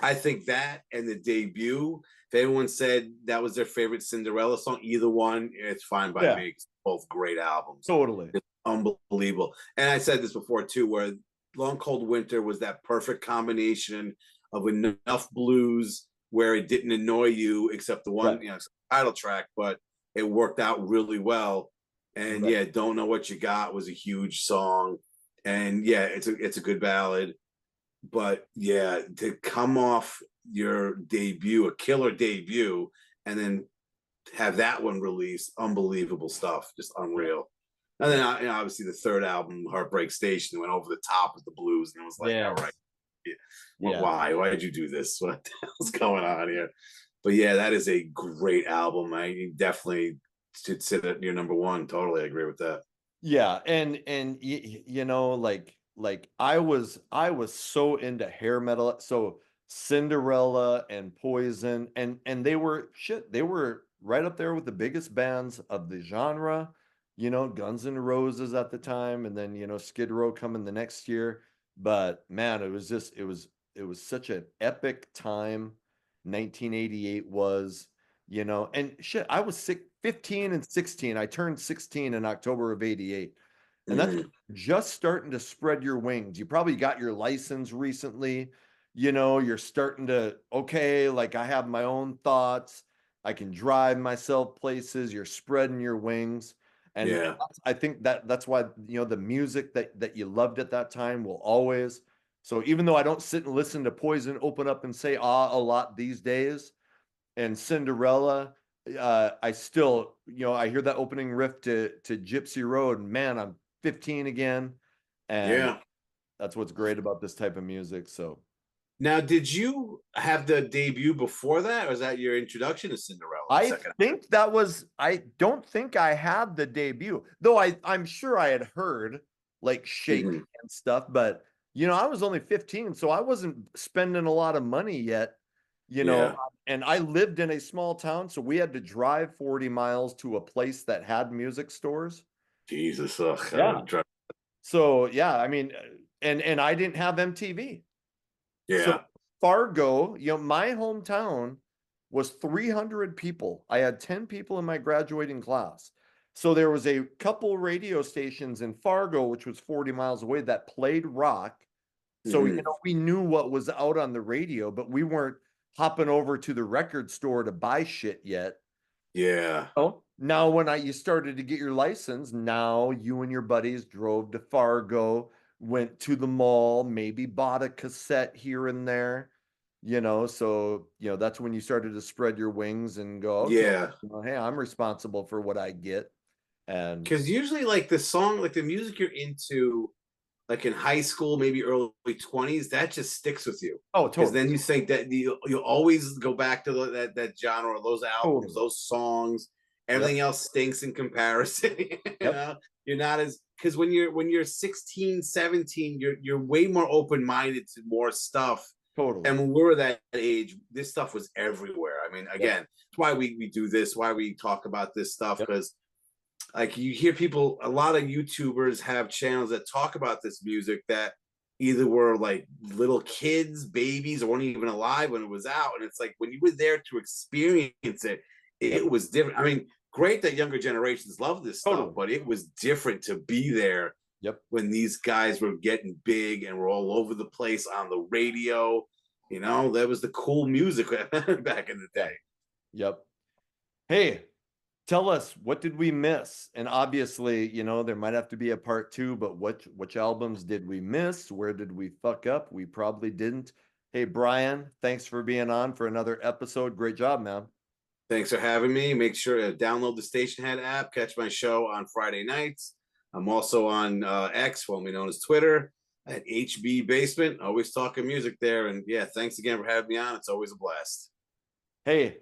I think that and the debut, if anyone said that was their favorite Cinderella song, either one, it's fine by Yeah, me. It's both great albums. totally. It's unbelievable. And I said this before too, where Long Cold Winter was that perfect combination of enough blues where it didn't annoy you, except the one, Right. title track, but it worked out really well. And Right. yeah, Don't Know What You Got was a huge song. And yeah, it's a good ballad. But yeah, to come off your debut, a killer debut, and then have that one released, unbelievable stuff, just Yeah. unreal. And then obviously the third album, Heartbreak Station, went over the top with the blues, and it was like, all Yeah. right, yeah, Yeah. why did you do this? What the hell's going on here? But yeah, that is a great album. I definitely should sit at your number one. Totally agree with that. Yeah, and like I was so into hair metal. So Cinderella and Poison and they were right up there with the biggest bands of the genre. Guns N' Roses at the time, and then Skid Row coming the next year. But man, it was such an epic time. 1988 was, and shit, I was 15 and 16. I turned 16 in October of 88. And that's Mhm. just starting to spread your wings. You probably got your license recently. You're starting to, okay, like I have my own thoughts. I can drive myself places. You're spreading your wings. And Yeah, I think that's why, the music that you loved at that time will always. So even though I don't sit and listen to Poison open up and say ah a lot these days, and Cinderella, I still, I hear that opening riff to Gypsy Road, and man, I'm 15 again, and yeah. that's what's great about this type of music. So Now, did you have the debut before that, or is that your introduction to Cinderella? The I second. think I don't think I had the debut, though I'm sure I had heard like Shake Mhm. and stuff, but I was only 15, so I wasn't spending a lot of money yet, you know, Yeah. and I lived in a small town, so we had to drive 40 miles to a place that had music stores. Jesus. Ugh, that Yeah. would drive. So yeah, I mean, and I didn't have MTV. So Yeah. Fargo, my hometown was 300 people. I had 10 people in my graduating class. So there was a couple radio stations in Fargo, which was 40 miles away, that played rock. So, Mhm. we knew what was out on the radio, but we weren't hopping over to the record store to buy shit yet. Yeah. Oh, now when you started to get your license, now you and your buddies drove to Fargo, went to the mall, maybe bought a cassette here and there, so that's when you started to spread your wings and go, okay, Yeah. hey, I'm responsible for what I get. And Because usually, like the song, like the music you're into, like in high school, maybe early 20s, that just sticks with you. oh, Because totally, then you think that you'll always go back to that genre, those albums, totally. those songs. Yep, Everything else stinks in comparison. yep, You're not as, because when you're 16, 17, you're way more open minded to more stuff. totally. And when we were that age, this stuff was everywhere. I mean, Yep, again, that's why we do this, why we talk about this stuff, yep, because like you hear people, a lot of YouTubers have channels that talk about this music that either were like little kids, babies, or weren't even alive when it was out. And it's like when you were there to experience it, yep, it was different. I mean, great that younger generations love this stuff, totally. but it was different to be there Yep, when these guys were getting big and were all over the place on the radio. That was the cool music back in the yeah, day. yep. Hey, tell us, what did we miss? And obviously, there might have to be a part two, but which albums did we miss? Where did we fuck up? We probably didn't. Hey, Bryan, thanks for being on for another episode. Great job, man. Thanks for having me. Make sure to download the Station Head app. Catch my show on Friday nights. I'm also on X, formerly known as Twitter, at HB Basement. Always talking music there. And yeah, thanks again for having me on. It's always a blast. Hey,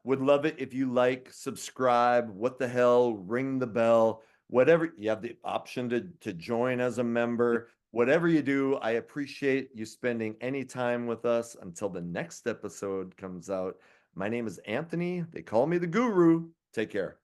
would love it if you like, subscribe, what the hell, ring the bell, whatever. You have the option to join as a member. Whatever you do, I appreciate you spending any time with us until the next episode comes out. My name is Anthony. They call me the Guru. Take care.